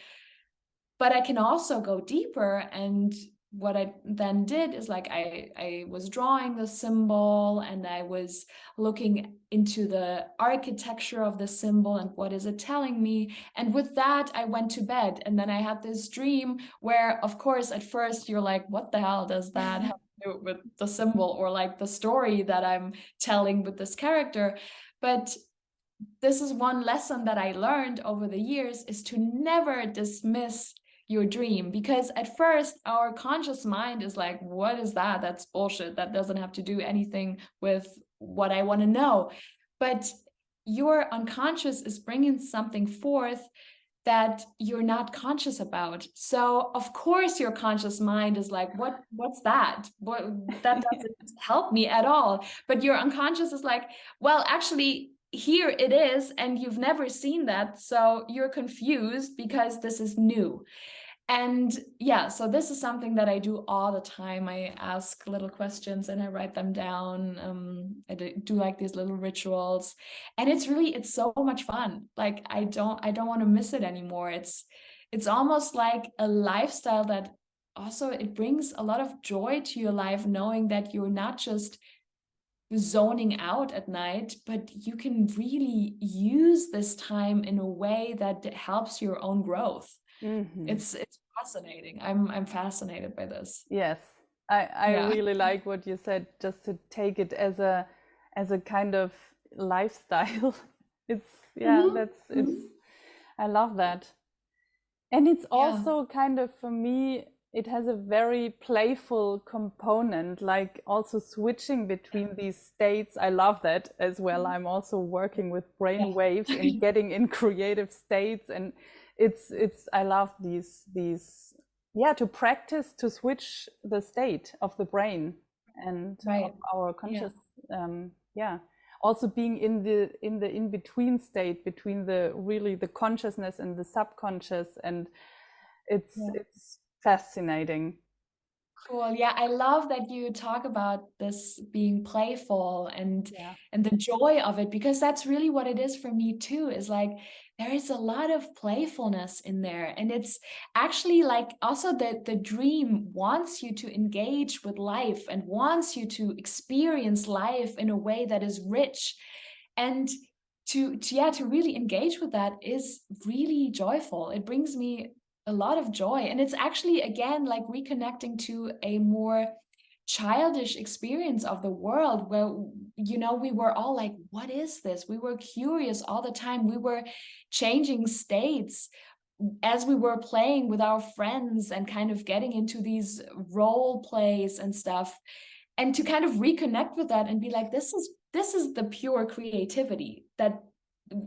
but I can also go deeper. And what I then did is, like, I was drawing the symbol, and I was looking into the architecture of the symbol and what is it telling me. And with that, I went to bed. And then I had this dream where, of course, at first you're like, what the hell does that have to do with the symbol or like the story that I'm telling with this character? But this is one lesson that I learned over the years, is to never dismiss your dream, because at first our conscious mind is like, what is that? That's bullshit. That doesn't have to do anything with what I want to know. But your unconscious is bringing something forth that you're not conscious about. So of course your conscious mind is like, what's that? What, that doesn't help me at all. But your unconscious is like, well, actually here it is, and you've never seen that, so you're confused because this is new. And yeah, so this is something that I do all the time. I ask little questions and I write them down. I do like these little rituals, and it's so much fun. Like I don't want to miss it anymore. It's almost like a lifestyle that also it brings a lot of joy to your life, knowing that you're not just zoning out at night, but you can really use this time in a way that helps your own growth. It's fascinating. I'm fascinated by this. Yes, I Yeah. really like what you said, just to take it as a kind of lifestyle. It's yeah, Mhm. that's it's Mhm. I love that. And it's Yeah. also kind of, for me, it has a very playful component, like also switching between these states. I love that as well. I'm also working with brain Yeah. waves and getting in creative states, and I love these yeah, to practice to switch the state of the brain and of Right. our Yeah. conscious yeah, also being in the in between state between the really the consciousness and the subconscious, and Yeah. it's fascinating. Cool. Yeah, I love that you talk about this being playful Yeah. and the joy of it, because that's really what it is for me too, is like there is a lot of playfulness in there. And it's actually like also the dream wants you to engage with life and wants you to experience life in a way that is rich. And to really engage with that is really joyful. It brings me a lot of joy, and it's actually again like reconnecting to a more childish experience of the world, where we were all like, what is this? We were curious all the time. We were changing states as we were playing with our friends and kind of getting into these role plays and stuff, and to kind of reconnect with that and be like, this is the pure creativity that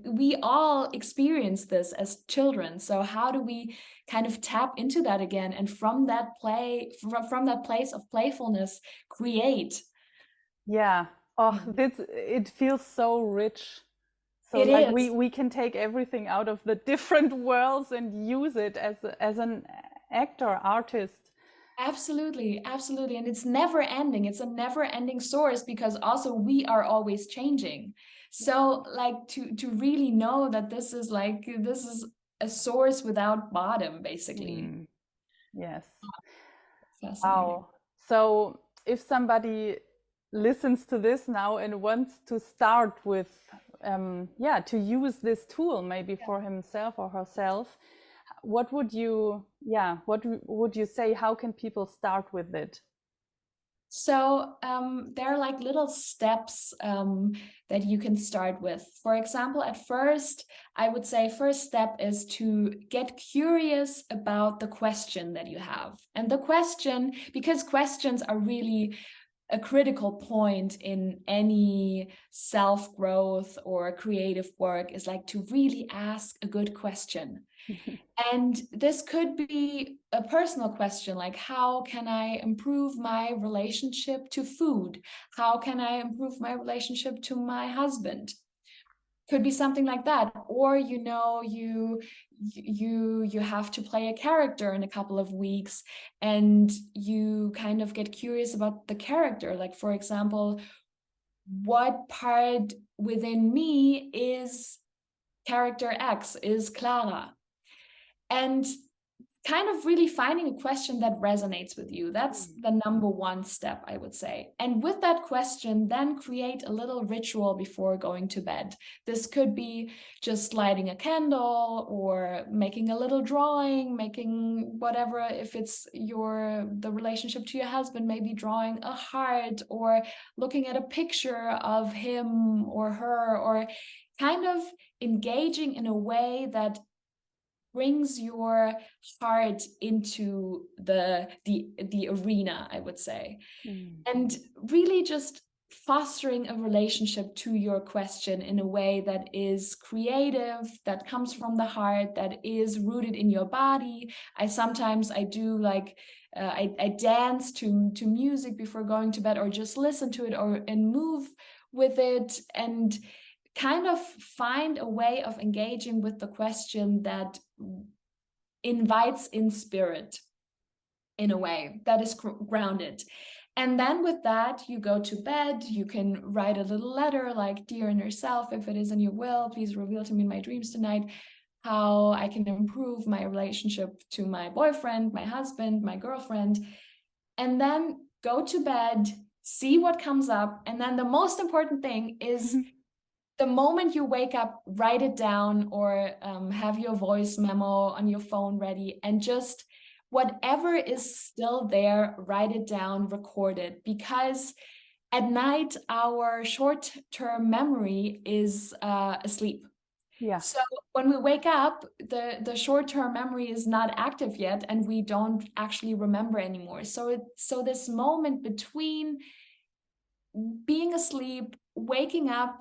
we all experience this as children. So how do we kind of tap into that again, and from that from that place of playfulness, create? Yeah. Oh, Yeah. this, it feels so rich. So It like is. we can take everything out of the different worlds and use it as an actor, artist. Absolutely, absolutely. And it's never ending. It's a never ending source, because also we are always changing. So like to really know that this is a source without bottom, basically. Mm, yes. Fascinating. Wow. So if somebody listens to this now and wants to start with, yeah, to use this tool maybe for himself or herself, what would you, yeah, what would you say? How can people start with it? So there are like little steps that you can start with. For example, at first, I would say first step is to get curious about the question that you have. And the question, because questions are really a critical point in any self-growth or creative work, is like to really ask a good question. And this could be a personal question, like how can I improve my relationship to food? How can I improve my relationship to my husband? Could be something like that. Or you have to play a character in a couple of weeks, and you kind of get curious about the character. Like, for example, what part within me is character X, is Clara? And kind of really finding a question that resonates with you. That's the number one step, I would say. And with that question, then create a little ritual before going to bed. This could be just lighting a candle or making a little drawing, making whatever. If it's the relationship to your husband, maybe drawing a heart or looking at a picture of him or her, or kind of engaging in a way that brings your heart into the arena, I would say. And really just fostering a relationship to your question in a way that is creative, that comes from the heart, that is rooted in your body. I do like I dance to music before going to bed, or just listen to it, and move with it, and kind of find a way of engaging with the question that invites in spirit, in a way that is grounded. And then with that, you go to bed. You can write a little letter like, "Dear inner self, if it is in your will, please reveal to me in my dreams tonight how I can improve my relationship to my boyfriend, my husband, my girlfriend." And then go to bed, see what comes up. And then the most important thing is, the moment you wake up, write it down, or have your voice memo on your phone ready, and just whatever is still there, write it down, record it. Because at night, our short-term memory is asleep. Yeah. So when we wake up, the short-term memory is not active yet, and we don't actually remember anymore. So this moment between being asleep, waking up,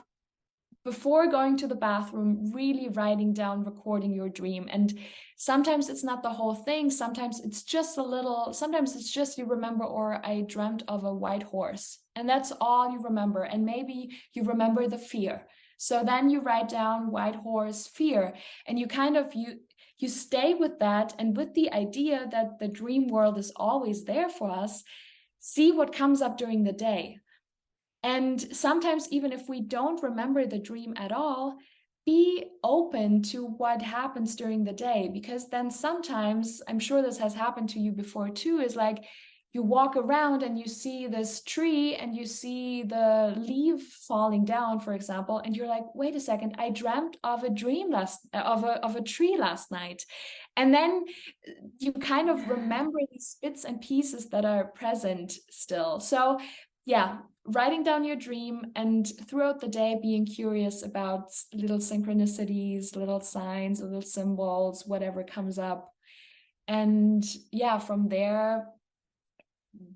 before going to the bathroom, really writing down, recording your dream. And sometimes it's not the whole thing. Sometimes it's just a little, sometimes it's just you remember, or I dreamt of a white horse, and that's all you remember. And maybe you remember the fear. So then you write down white horse, fear, and you kind of, you stay with that, and with the idea that the dream world is always there for us. See what comes up during the day. And sometimes, even if we don't remember the dream at all, be open to what happens during the day. Because then sometimes, I'm sure this has happened to you before too, is like you walk around and you see this tree and you see the leaf falling down, for example, and you're like, wait a second, I dreamt of a dream of a tree last night. And then you kind of remember these bits and pieces that are present still. So yeah, writing down your dream, and throughout the day being curious about little synchronicities, little signs, little symbols, whatever comes up. And yeah, from there,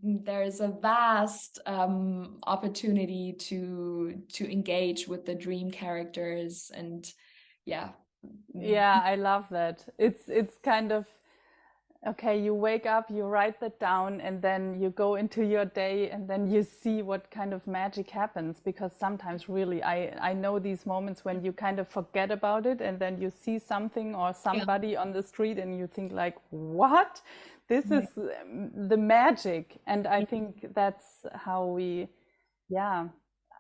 there's a vast opportunity to engage with the dream characters. And yeah. Yeah, I love that. It's kind of, okay, you wake up, you write that down, and then you go into your day, and then you see what kind of magic happens. Because sometimes really, I know these moments when you kind of forget about it, and then you see something or somebody on the street, and you think like, what? This is the magic. And I think that's how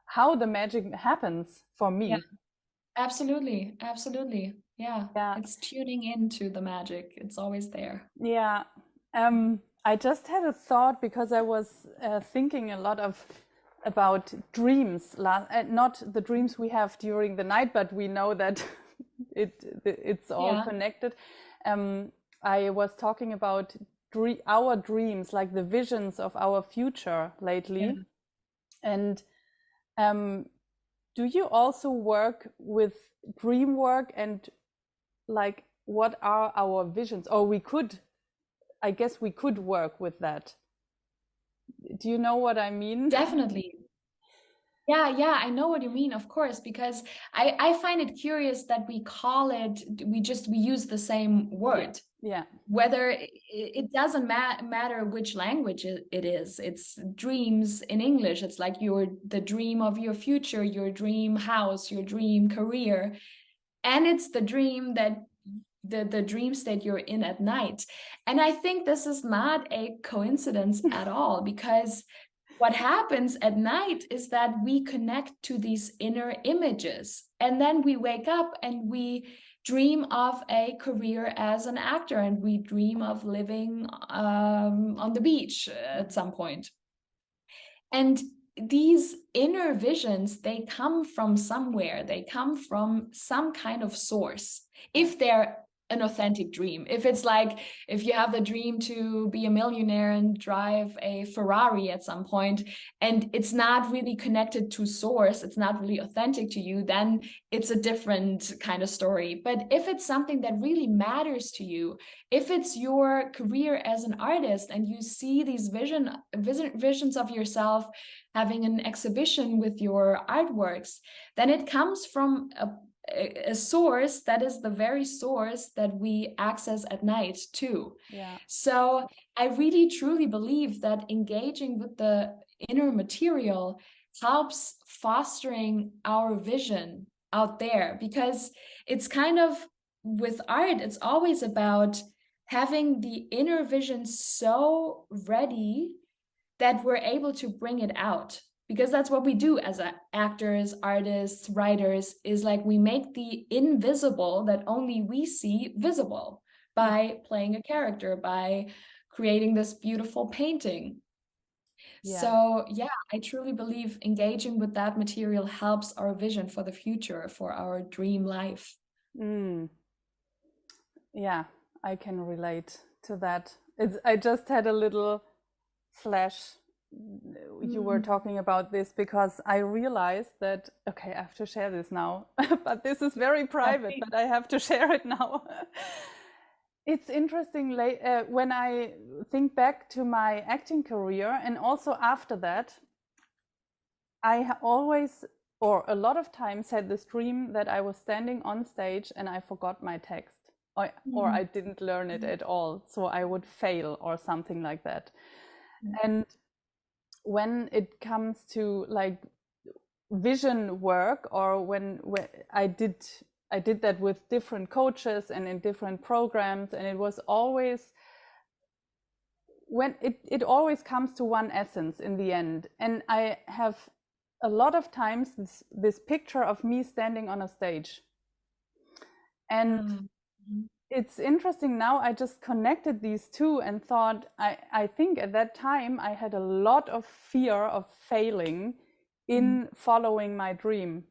how the magic happens for me. Yeah. Absolutely. Absolutely. Yeah. It's tuning into the magic. It's always there. Yeah. I just had a thought, because I was thinking a lot about dreams, not the dreams we have during the night, but we know that it's all connected. I was talking about our dreams, like the visions of our future lately. And do you also work with dream work, and like, what are our visions? Or I guess we could work with that. Do you know what I mean? Definitely. Yeah, I know what you mean, of course, because I find it curious that we call it, we use the same word. Yeah. Whether it doesn't matter which language it is. It's dreams in English. It's like the dream of your future, your dream house, your dream career. And it's the dream that the dream state you're in at night. And I think this is not a coincidence at all, because what happens at night is that we connect to these inner images, and then we wake up and we dream of a career as an actor, and we dream of living on the beach at some point. And these inner visions, they come from somewhere. They come from some kind of source. If they're an authentic dream. If it's like, if you have the dream to be a millionaire and drive a Ferrari at some point, and it's not really connected to source, it's not really authentic to you, then it's a different kind of story. But if it's something that really matters to you, if it's your career as an artist and you see these visions of yourself having an exhibition with your artworks, then it comes from a source that is the very source that we access at night too. Yeah. So I really truly believe that engaging with the inner material helps fostering our vision out there, because it's kind of, with art, it's always about having the inner vision so ready that we're able to bring it out, because that's what we do as actors, artists, writers, is like we make the invisible that only we see visible by playing a character, by creating this beautiful painting. Yeah. So yeah, I truly believe engaging with that material helps our vision for the future, for our dream life. Yeah, I can relate to that. I just had a little flash. You were talking about this because I realized that, okay, I have to share this now, but this is very private, but I have to share it now. It's interesting when I think back to my acting career, and also after that, I always, or a lot of times, had this dream that I was standing on stage and I forgot my text, or I didn't learn it at all, so I would fail or something like that. And when it comes to like vision work, or when I did that with different coaches and in different programs, and it was always, when it always comes to one essence in the end. And I have a lot of times this picture of me standing on a stage, and it's interesting now, I just connected these two and thought, I think at that time I had a lot of fear of failing in following my dream.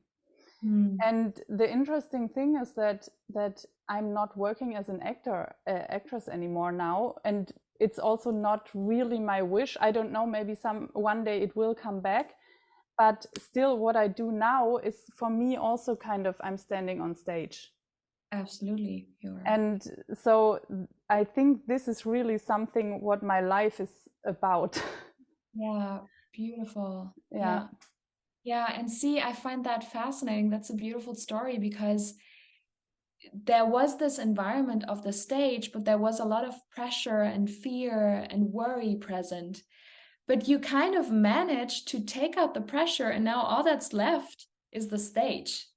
And the interesting thing is that I'm not working as an actress anymore now, and it's also not really my wish. I don't know, maybe one day it will come back, but still what I do now is for me also kind of, I'm standing on stage. Absolutely. And so I think this is really something what my life is about. Yeah, beautiful. Yeah. Yeah, and see, I find that fascinating. That's a beautiful story, because there was this environment of the stage, but there was a lot of pressure and fear and worry present. But you kind of managed to take out the pressure, and now all that's left is the stage.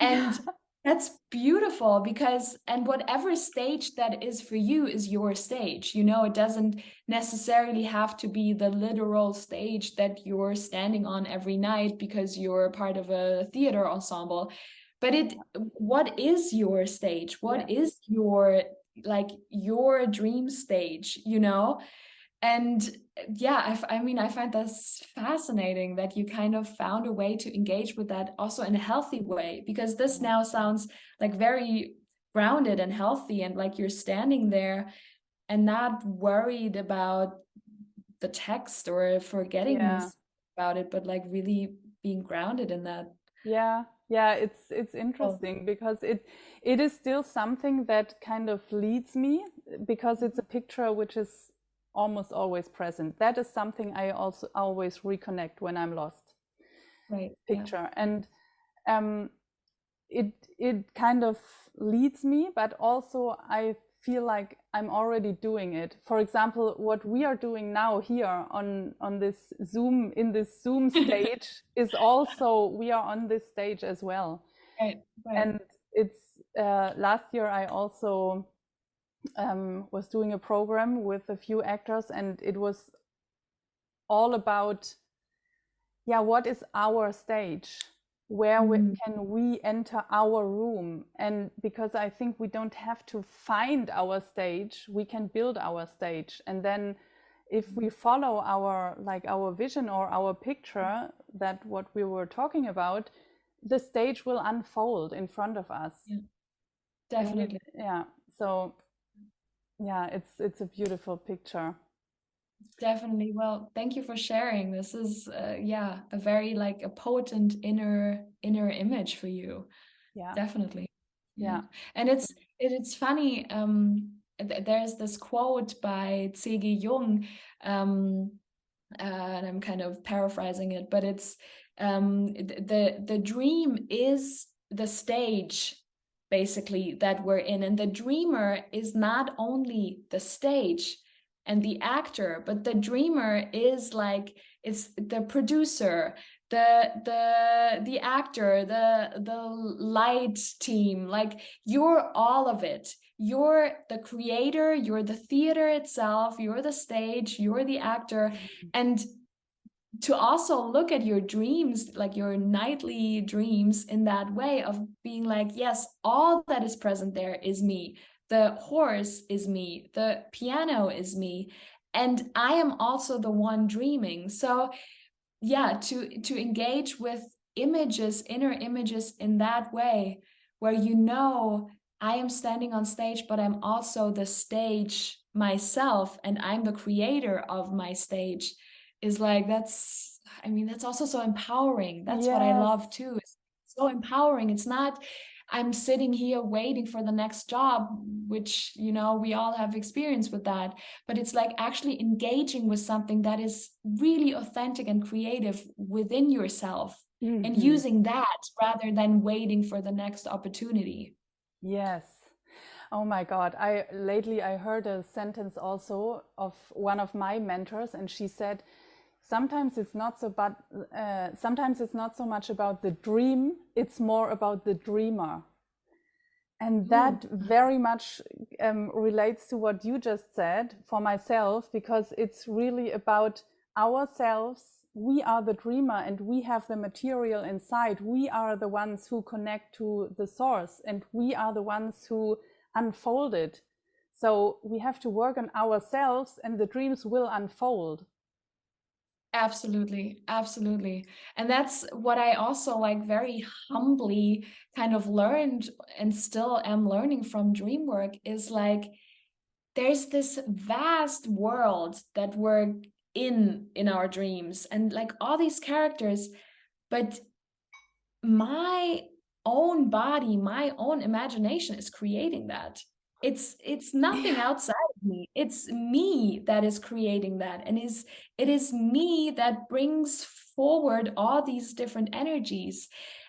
And that's beautiful, because, and whatever stage that is for you is your stage. You know, it doesn't necessarily have to be the literal stage that you're standing on every night because you're part of a theater ensemble. But what is your stage? What is your, like, your dream stage, you know? And yeah, I mean, I find this fascinating that you kind of found a way to engage with that also in a healthy way, because this now sounds like very grounded and healthy, and like you're standing there and not worried about the text or forgetting about it, but like really being grounded in that. Yeah, it's interesting because it is still something that kind of leads me, because it's a picture which is almost always present. That is something I also always reconnect when I'm lost. Right. Picture. And it kind of leads me, but also I feel like I'm already doing it. For example, what we are doing now here on this Zoom, in this Zoom stage is also, we are on this stage as well. Right. And it's last year I also was doing a program with a few actors, and it was all about, what is our stage? Where can we enter our room? And because I think we don't have to find our stage, we can build our stage. And then if we follow our vision or our picture, that what we were talking about, the stage will unfold in front of us. Definitely. So yeah, it's a beautiful picture. Definitely. Well, thank you for sharing. This is yeah, a very like a potent inner image for you. Yeah. Definitely. Yeah. Yeah. And it's funny, there's this quote by C.G. Jung, and I'm kind of paraphrasing it, but it's the dream is the stage basically that we're in, and the dreamer is not only the stage and the actor, but the dreamer is like it's the producer, the actor, the light team, like you're all of it. You're the creator, you're the theater itself, you're the stage, you're the actor. And to also look at your dreams, like your nightly dreams, in that way of being like, yes, all that is present there is me. The horse is me, the piano is me, and I am also the one dreaming. So yeah, to engage with images, inner images, in that way, where I am standing on stage, but I'm also the stage myself, and I'm the creator of my stage, is like, that's also so empowering. That's what I Yes. love too. It's so empowering. It's not I'm sitting here waiting for the next job, which we all have experience with that, but it's like actually engaging with something that is really authentic and creative within yourself, and using that rather than waiting for the next opportunity. Yes. Oh my God. I heard a sentence also of one of my mentors, and she said, sometimes it's not so but sometimes it's not so much about the dream, it's more about the dreamer. And that very much relates to what you just said for myself, because it's really about ourselves. We are the dreamer and we have the material inside. We are the ones who connect to the source, and we are the ones who unfold it. So we have to work on ourselves and the dreams will unfold. Absolutely, absolutely. And that's what I also like very humbly kind of learned, and still am learning from Dreamwork, is like there's this vast world that we're in our dreams, and like all these characters, but my own body, my own imagination is creating that. It's nothing outside of me. It's me that is creating that, and it is me that brings forward all these different energies.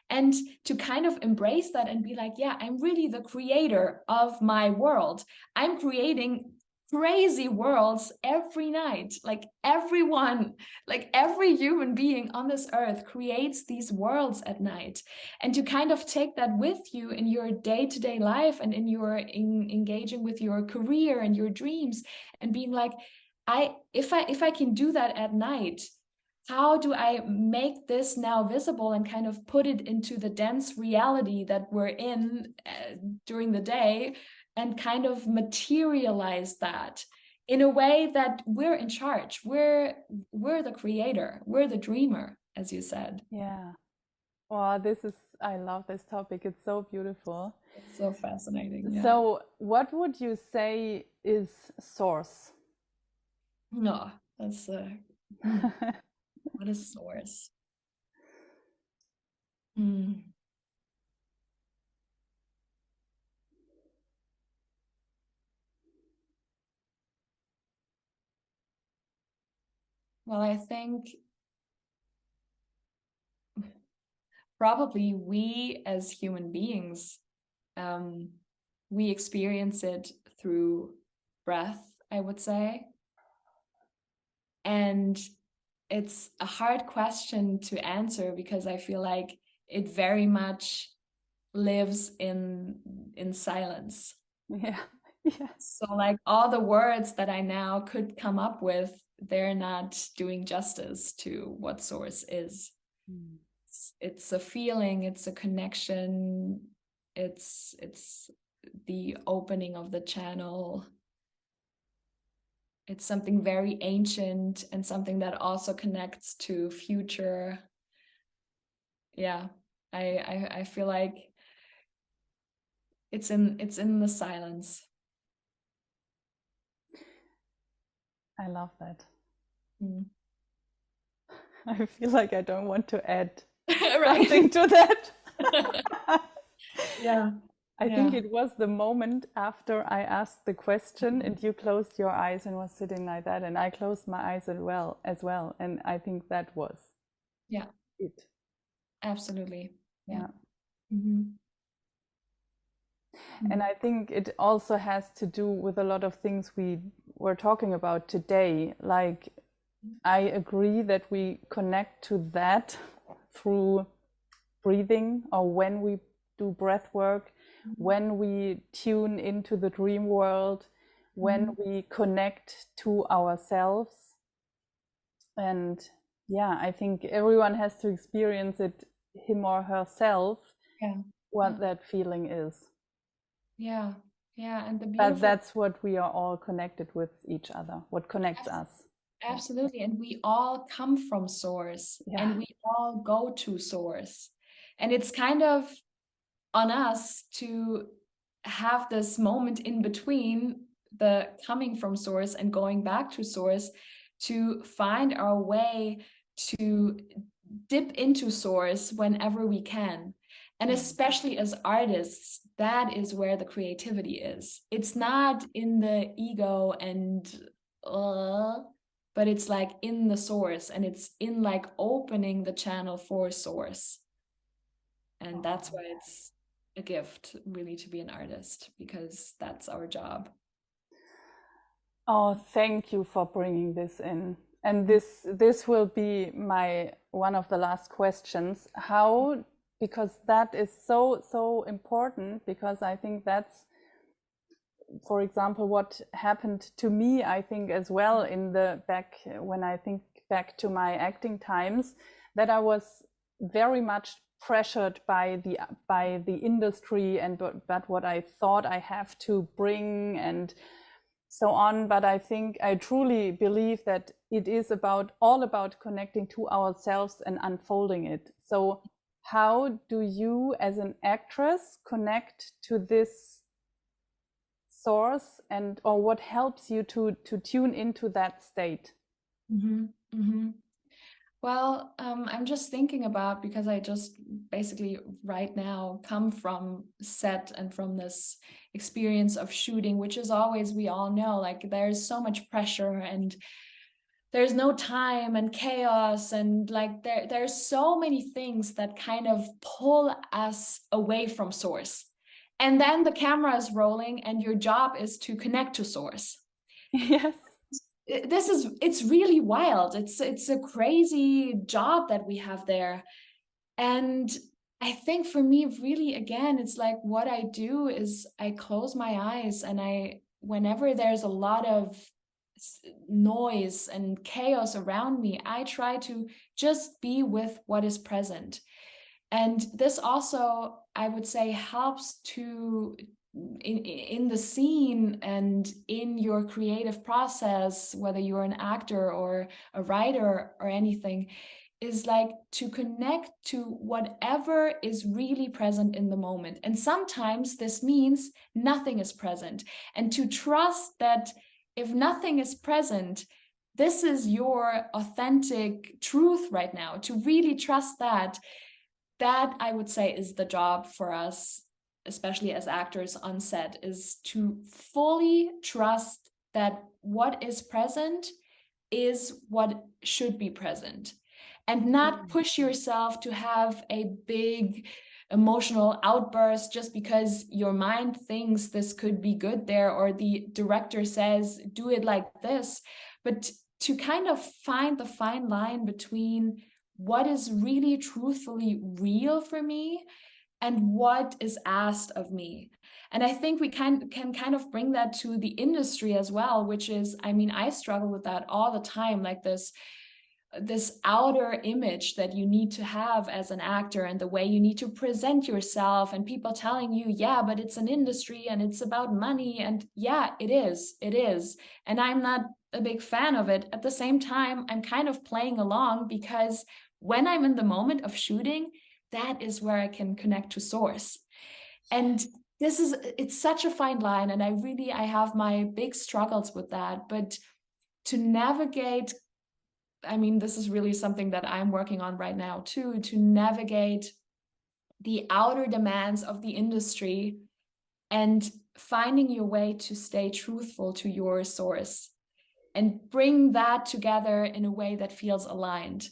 And to kind of embrace that and be like, yeah, I'm really the creator of my world. I'm creating crazy worlds every night. Like everyone, like every human being on this earth creates these worlds at night. And to kind of take that with you in your day-to-day life, and in your engaging with your career and your dreams, and being like, if I can do that at night, how do I make this now visible and kind of put it into the dense reality that we're in during the day, and kind of materialize that in a way that we're in charge. We're the creator, we're the dreamer, as you said. Yeah. Oh, I love this topic. It's so beautiful. It's so fascinating. Yeah. So, what would you say is source? No, that's what is source? Hmm. Well, I think probably we as human beings, um, we experience it through breath, I would say. And it's a hard question to answer, because I feel like it very much lives in silence. Yeah. Yeah. So like all the words that I now could come up with, they're not doing justice to what source is. It's a feeling, it's a connection, it's the opening of the channel. It's something very ancient, and something that also connects to future. Yeah, I feel like it's in the silence. I love that. Mm. I feel like I don't want to add Right. something to that. Yeah. I think Yeah. it was the moment after I asked the question and you closed your eyes and was sitting like that, and I closed my eyes as well. And I think that was Yeah. it. Absolutely. Yeah. Yeah. Mm-hmm. And I think it also has to do with a lot of things we were talking about today. Like, I agree that we connect to that through breathing, or when we do breath work, when we tune into the dream world, when we connect to ourselves. And yeah, I think everyone has to experience it, him or herself, Yeah. what that feeling is. Yeah. Yeah. And the But beautiful, that's what we are all connected with each other, what connects us. absolutely. And we all come from source Yeah. and we all go to source. And it's kind of on us to have this moment in between the coming from source and going back to source, to find our way to dip into source whenever we can. And especially as artists, that is where the creativity is. It's not in the ego and but it's like in the source, and it's in like opening the channel for source. And that's why it's a gift really to be an artist, because that's our job. Oh, thank you for bringing this in. And this will be my one of the last questions. How, because that is so important, because I think that's, for example, what happened to me, I think, as well, in the back, when I think back to my acting times, that I was very much pressured by the industry, and but what I thought I have to bring and so on. But I think I truly believe that it is all about connecting to ourselves and unfolding it. So how do you as an actress connect to this source, and or what helps you to tune into that state? Mm-hmm. Mm-hmm. Well, I'm just thinking about, because I just basically right now come from set and from this experience of shooting, which is always, we all know, like there's so much pressure and there's no time and chaos, and like there's so many things that kind of pull us away from source. And then the camera is rolling and your job is to connect to source. Yes. It's really wild. It's a crazy job that we have there. And I think for me, really, again, it's like what I do is I close my eyes, and whenever there's a lot of noise and chaos around me, I try to just be with what is present. And this also, I would say, helps to in the scene and in your creative process, whether you're an actor or a writer or anything, is like to connect to whatever is really present in the moment. And sometimes this means nothing is present, and to trust that if nothing is present, this is your authentic truth right now. To really trust that, I would say is the job for us, especially as actors on set, is to fully trust that what is present is what should be present, and not push yourself to have a big emotional outburst just because your mind thinks this could be good there, or the director says do it like this, but to kind of find the fine line between what is really truthfully real for me and what is asked of me. And I think we can kind of bring that to the industry as well, which is, I mean, I struggle with that all the time, like this outer image that you need to have as an actor, and the way you need to present yourself, and people telling you, yeah, but it's an industry and it's about money. And yeah, it is, and I'm not a big fan of it. At the same time, I'm kind of playing along, because when I'm in the moment of shooting, that is where I can connect to source. And it's such a fine line, and I have my big struggles with that. But to navigate, I mean, this is really something that I'm working on right now too, to navigate the outer demands of the industry and finding your way to stay truthful to your source and bring that together in a way that feels aligned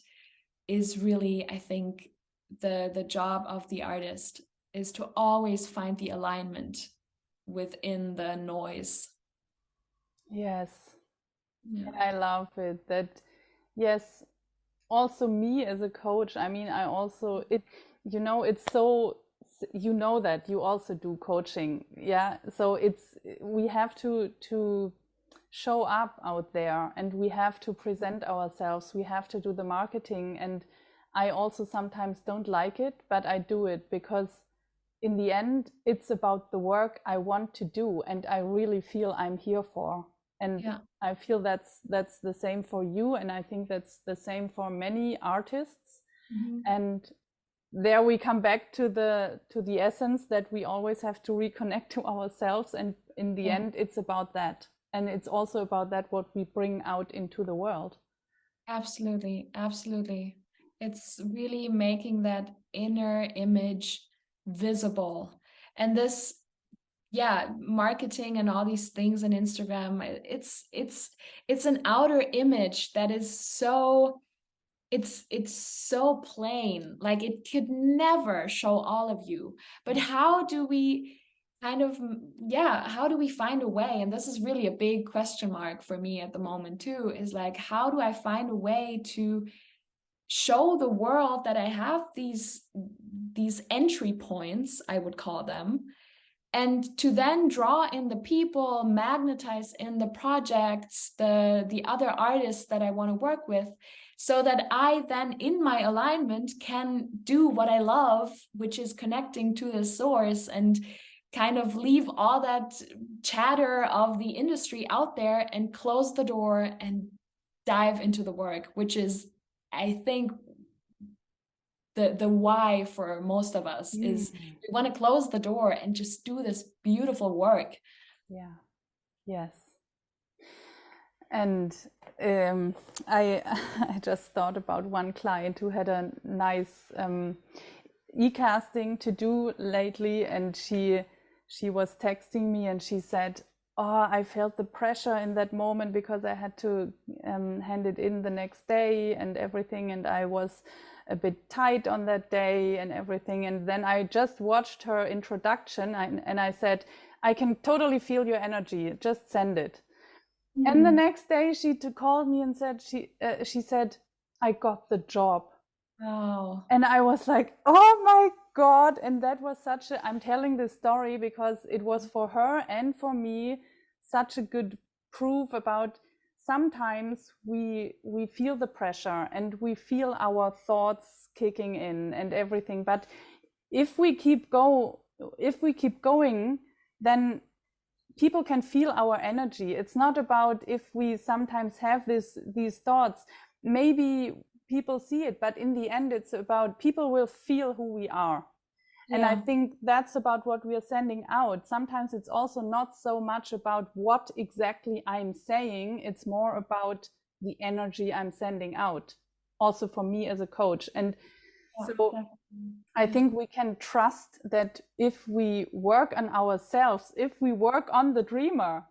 is really, I think, the job of the artist, is to always find the alignment within the noise. Yes. Yeah. I love it. That, yes, also me as a coach, I mean, I also, it's so, that you also do coaching. Yeah. So we have to show up out there, and we have to present ourselves. We have to do the marketing. And I also sometimes don't like it, but I do it because in the end, it's about the work I want to do and I really feel I'm here for. And Yeah. I feel that's the same for you, and I think that's the same for many artists. And there we come back to the essence that we always have to reconnect to ourselves, and in the end it's about that, and it's also about that what we bring out into the world. Absolutely, absolutely. It's really making that inner image visible. And this, yeah, marketing and all these things on Instagram, it's an outer image that is so, it's so plain, like it could never show all of you. But how do we kind of, yeah, how do we find a way? And this is really a big question mark for me at the moment too, is like, how do I find a way to show the world that I have these entry points, I would call them, and to then draw in the people, magnetize in the projects, the other artists that I want to work with, so that I then in my alignment can do what I love, which is connecting to the source, and kind of leave all that chatter of the industry out there and close the door and dive into the work, which is, I think, the why for most of us is we want to close the door and just do this beautiful work. Yeah. Yes. And I I just thought about one client who had a nice e-casting to do lately, and she was texting me and she said, oh, I felt the pressure in that moment because I had to hand it in the next day and everything, and I was a bit tight on that day and everything. And then I just watched her introduction and I said, I can totally feel your energy, just send it. And the next day she called me and said, she said, I got the job. Wow. And I was like, oh my God. And that was I'm telling this story because it was for her and for me such a good proof about sometimes we feel the pressure and we feel our thoughts kicking in and everything. But if we keep going, then people can feel our energy. It's not about if we sometimes have these thoughts, maybe people see it, but in the end it's about people will feel who we are. Yeah. And I think that's about what we are sending out. Sometimes it's also not so much about what exactly I'm saying, it's more about the energy I'm sending out, also for me as a coach. And so I think we can trust that if we work on ourselves, if we work on the dreamer,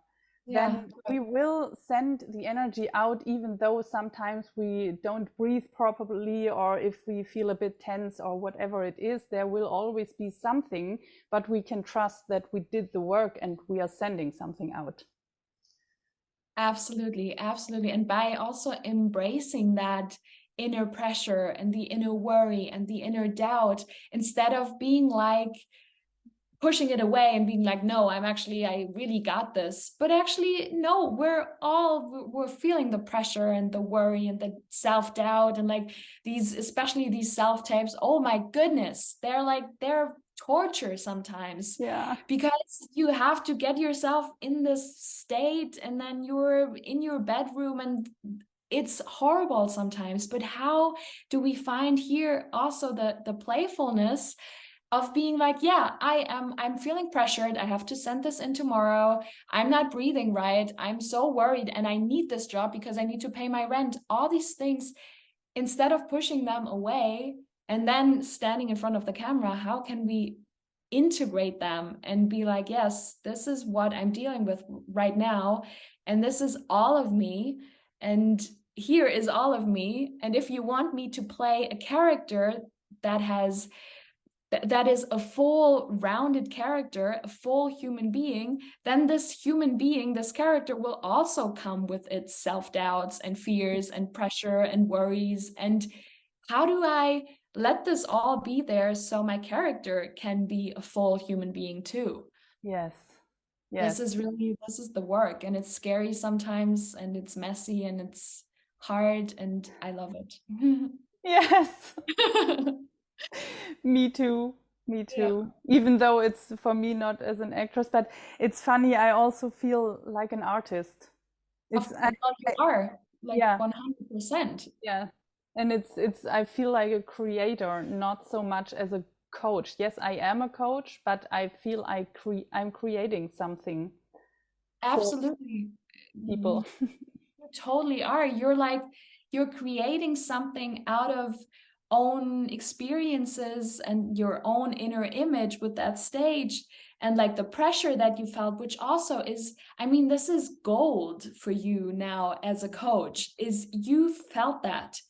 then we will send the energy out, even though sometimes we don't breathe properly, or if we feel a bit tense or whatever it is, there will always be something, but we can trust that we did the work and we are sending something out. Absolutely, absolutely. And by also embracing that inner pressure and the inner worry and the inner doubt, instead of being like pushing it away and being like, no, I really got this. But actually, no, we're feeling the pressure and the worry and the self-doubt, and like especially these self-tapes. Oh my goodness, they're torture sometimes. Yeah. Because you have to get yourself in this state, and then you're in your bedroom, and it's horrible sometimes. But how do we find here also the playfulness of being like, yeah, I'm feeling pressured. I have to send this in tomorrow. I'm not breathing right. I'm so worried and I need this job because I need to pay my rent. All these things, instead of pushing them away and then standing in front of the camera, how can we integrate them and be like, yes, this is what I'm dealing with right now. And this is all of me. And here is all of me. And if you want me to play a character that has that is a full rounded character, a full human being, then this human being, this character will also come with its self-doubts and fears and pressure and worries. And how do I let this all be there so my character can be a full human being too? Yes. This Yes. is the work, and it's scary sometimes, and it's messy, and it's hard, and I love it. Yes. Me too. Me Yeah. too. Even though it's for me not as an actress, but it's funny. I also feel like an artist. It's Well, you are like yeah, 100%. yeah, and it's. I feel like a creator, not so much as a coach. Yes, I am a coach, but I feel I'm creating something for Absolutely. people. You totally are. You're creating something out of own experiences and your own inner image with that stage, and like the pressure that you felt, which also is, I mean, this is gold for you now as a coach, is you felt that.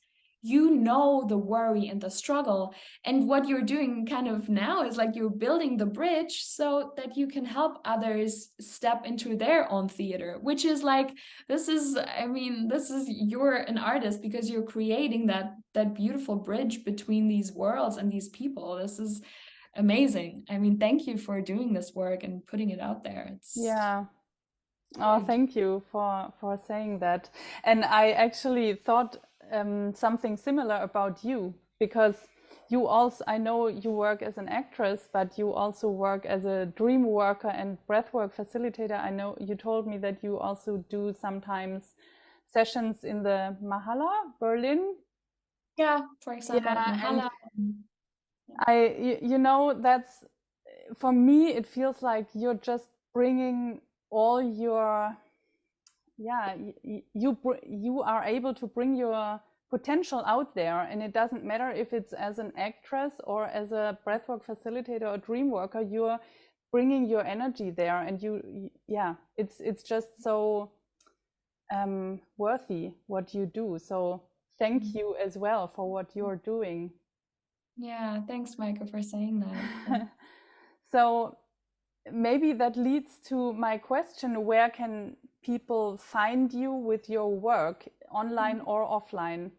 You know the worry and the struggle. And what you're doing kind of now is like you're building the bridge so that you can help others step into their own theater, which is like, this is, I mean, this is, you're an artist because you're creating that beautiful bridge between these worlds and these people. This is amazing. I mean, thank you for doing this work and putting it out there. It's Yeah. Oh, great. thank you for saying that. And I actually thought something similar about you, because you also, I know you work as an actress, but you also work as a dream worker and breathwork facilitator. I know you told me that you also do sometimes sessions in the Mahala, Berlin. Yeah, for example, at Yeah, and Mahala. you know, that's for me, it feels like you're just bringing all your, yeah, you are able to bring your potential out there, and it doesn't matter if it's as an actress or as a breathwork facilitator or dream worker. You're bringing your energy there, and yeah, it's just so worthy what you do. So thank you as well for what you're doing. Yeah, thanks, Maike, for saying that. So maybe that leads to my question: where can people find you with your work, online or offline?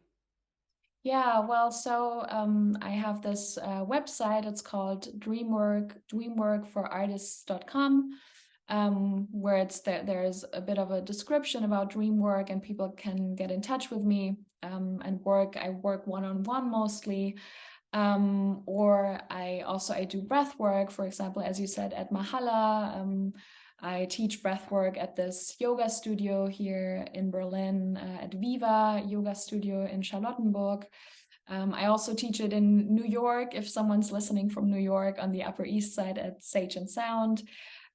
Yeah, well, so I have this website. It's called Dreamwork, dreamworkforartists.com, where there's a bit of a description about Dreamwork, and people can get in touch with me and work. I work one-on-one mostly, or I do breath work, for example, as you said, at Mahala. I teach breath work at this yoga studio here in Berlin, at Viva Yoga Studio in Charlottenburg. I also teach it in New York, if someone's listening from New York, on the Upper East Side at Sage and Sound.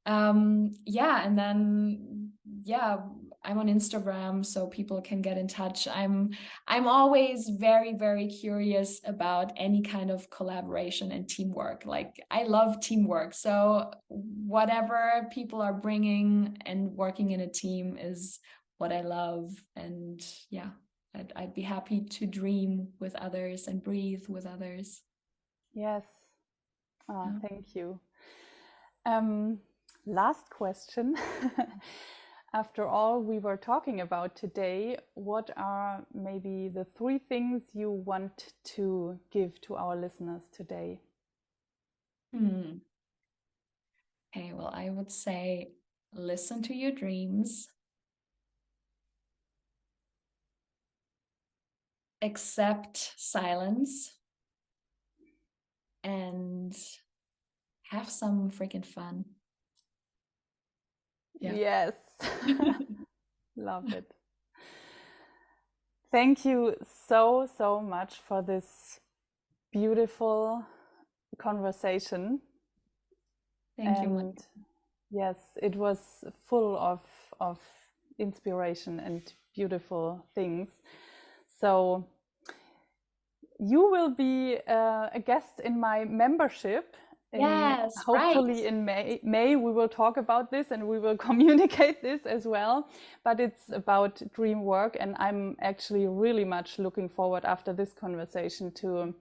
Yeah, and then yeah, I'm on Instagram, so people can get in touch. I'm always very, very curious about any kind of collaboration and teamwork. Like, I love teamwork, so whatever people are bringing and working in a team is what I love. And yeah, I'd be happy to dream with others and breathe with others. Yes. Oh, Yeah. thank you. Um, Last question. After all we were talking about today, what are maybe the 3 things you want to give to our listeners today? Hmm. Okay, well, I would say listen to your dreams, accept silence, and have some freaking fun. Yeah. Yes. Love it. Thank you so, so much for this beautiful conversation. Thank you, And yes, it was full of inspiration and beautiful things. So you will be a guest in my membership. Yes, Hopefully right. in May we will talk about this and we will communicate this as well. But it's about Dreamwork, and I'm actually really much looking forward after this conversation to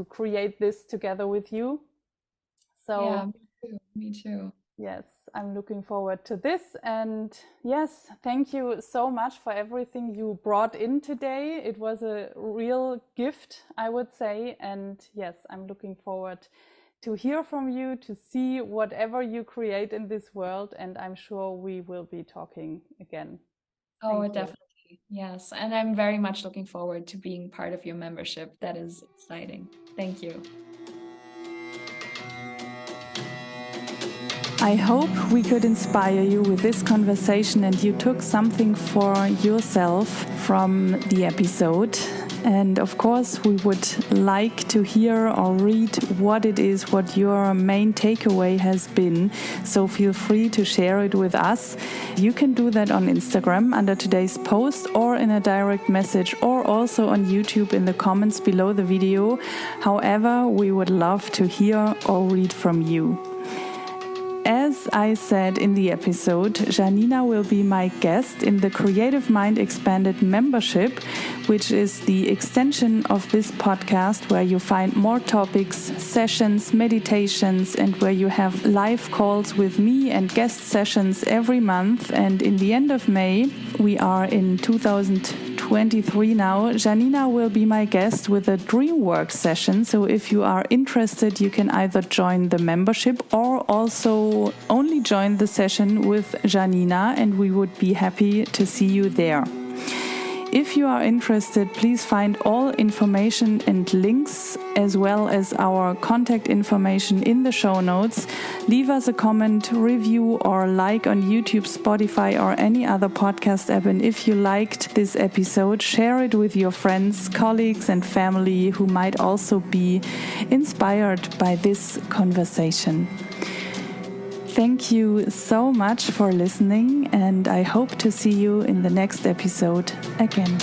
create this together with you. So yeah, me too. yes, I'm looking forward to this. And yes, thank you so much for everything you brought in today. It was a real gift, I would say. And yes, I'm looking forward to hear from you, to see whatever you create in this world. And I'm sure we will be talking again. Oh, Thank you. definitely. Yes. And I'm very much looking forward to being part of your membership. That is exciting. Thank you. I hope we could inspire you with this conversation and you took something for yourself from the episode. And of course, we would like to hear or read what it is, what your main takeaway has been. So feel free to share it with us. You can do that on Instagram under today's post, or in a direct message, or also on YouTube in the comments below the video. However, we would love to hear or read from you. As I said in the episode, Janina will be my guest in the Creative Mind Expanded membership, which is the extension of this podcast, where you find more topics, sessions, meditations, and where you have live calls with me and guest sessions every month. And in the end of May, we are in 2023 now, Janina will be my guest with a Dreamwork session. So if you are interested, you can either join the membership or also only join the session with Janina, and we would be happy to see you there. If you are interested, please find all information and links, as well as our contact information, in the show notes. Leave us a comment, review, or like on YouTube, Spotify, or any other podcast app. And if you liked this episode, share it with your friends, colleagues, and family who might also be inspired by this conversation. Thank you so much for listening, and I hope to see you in the next episode again.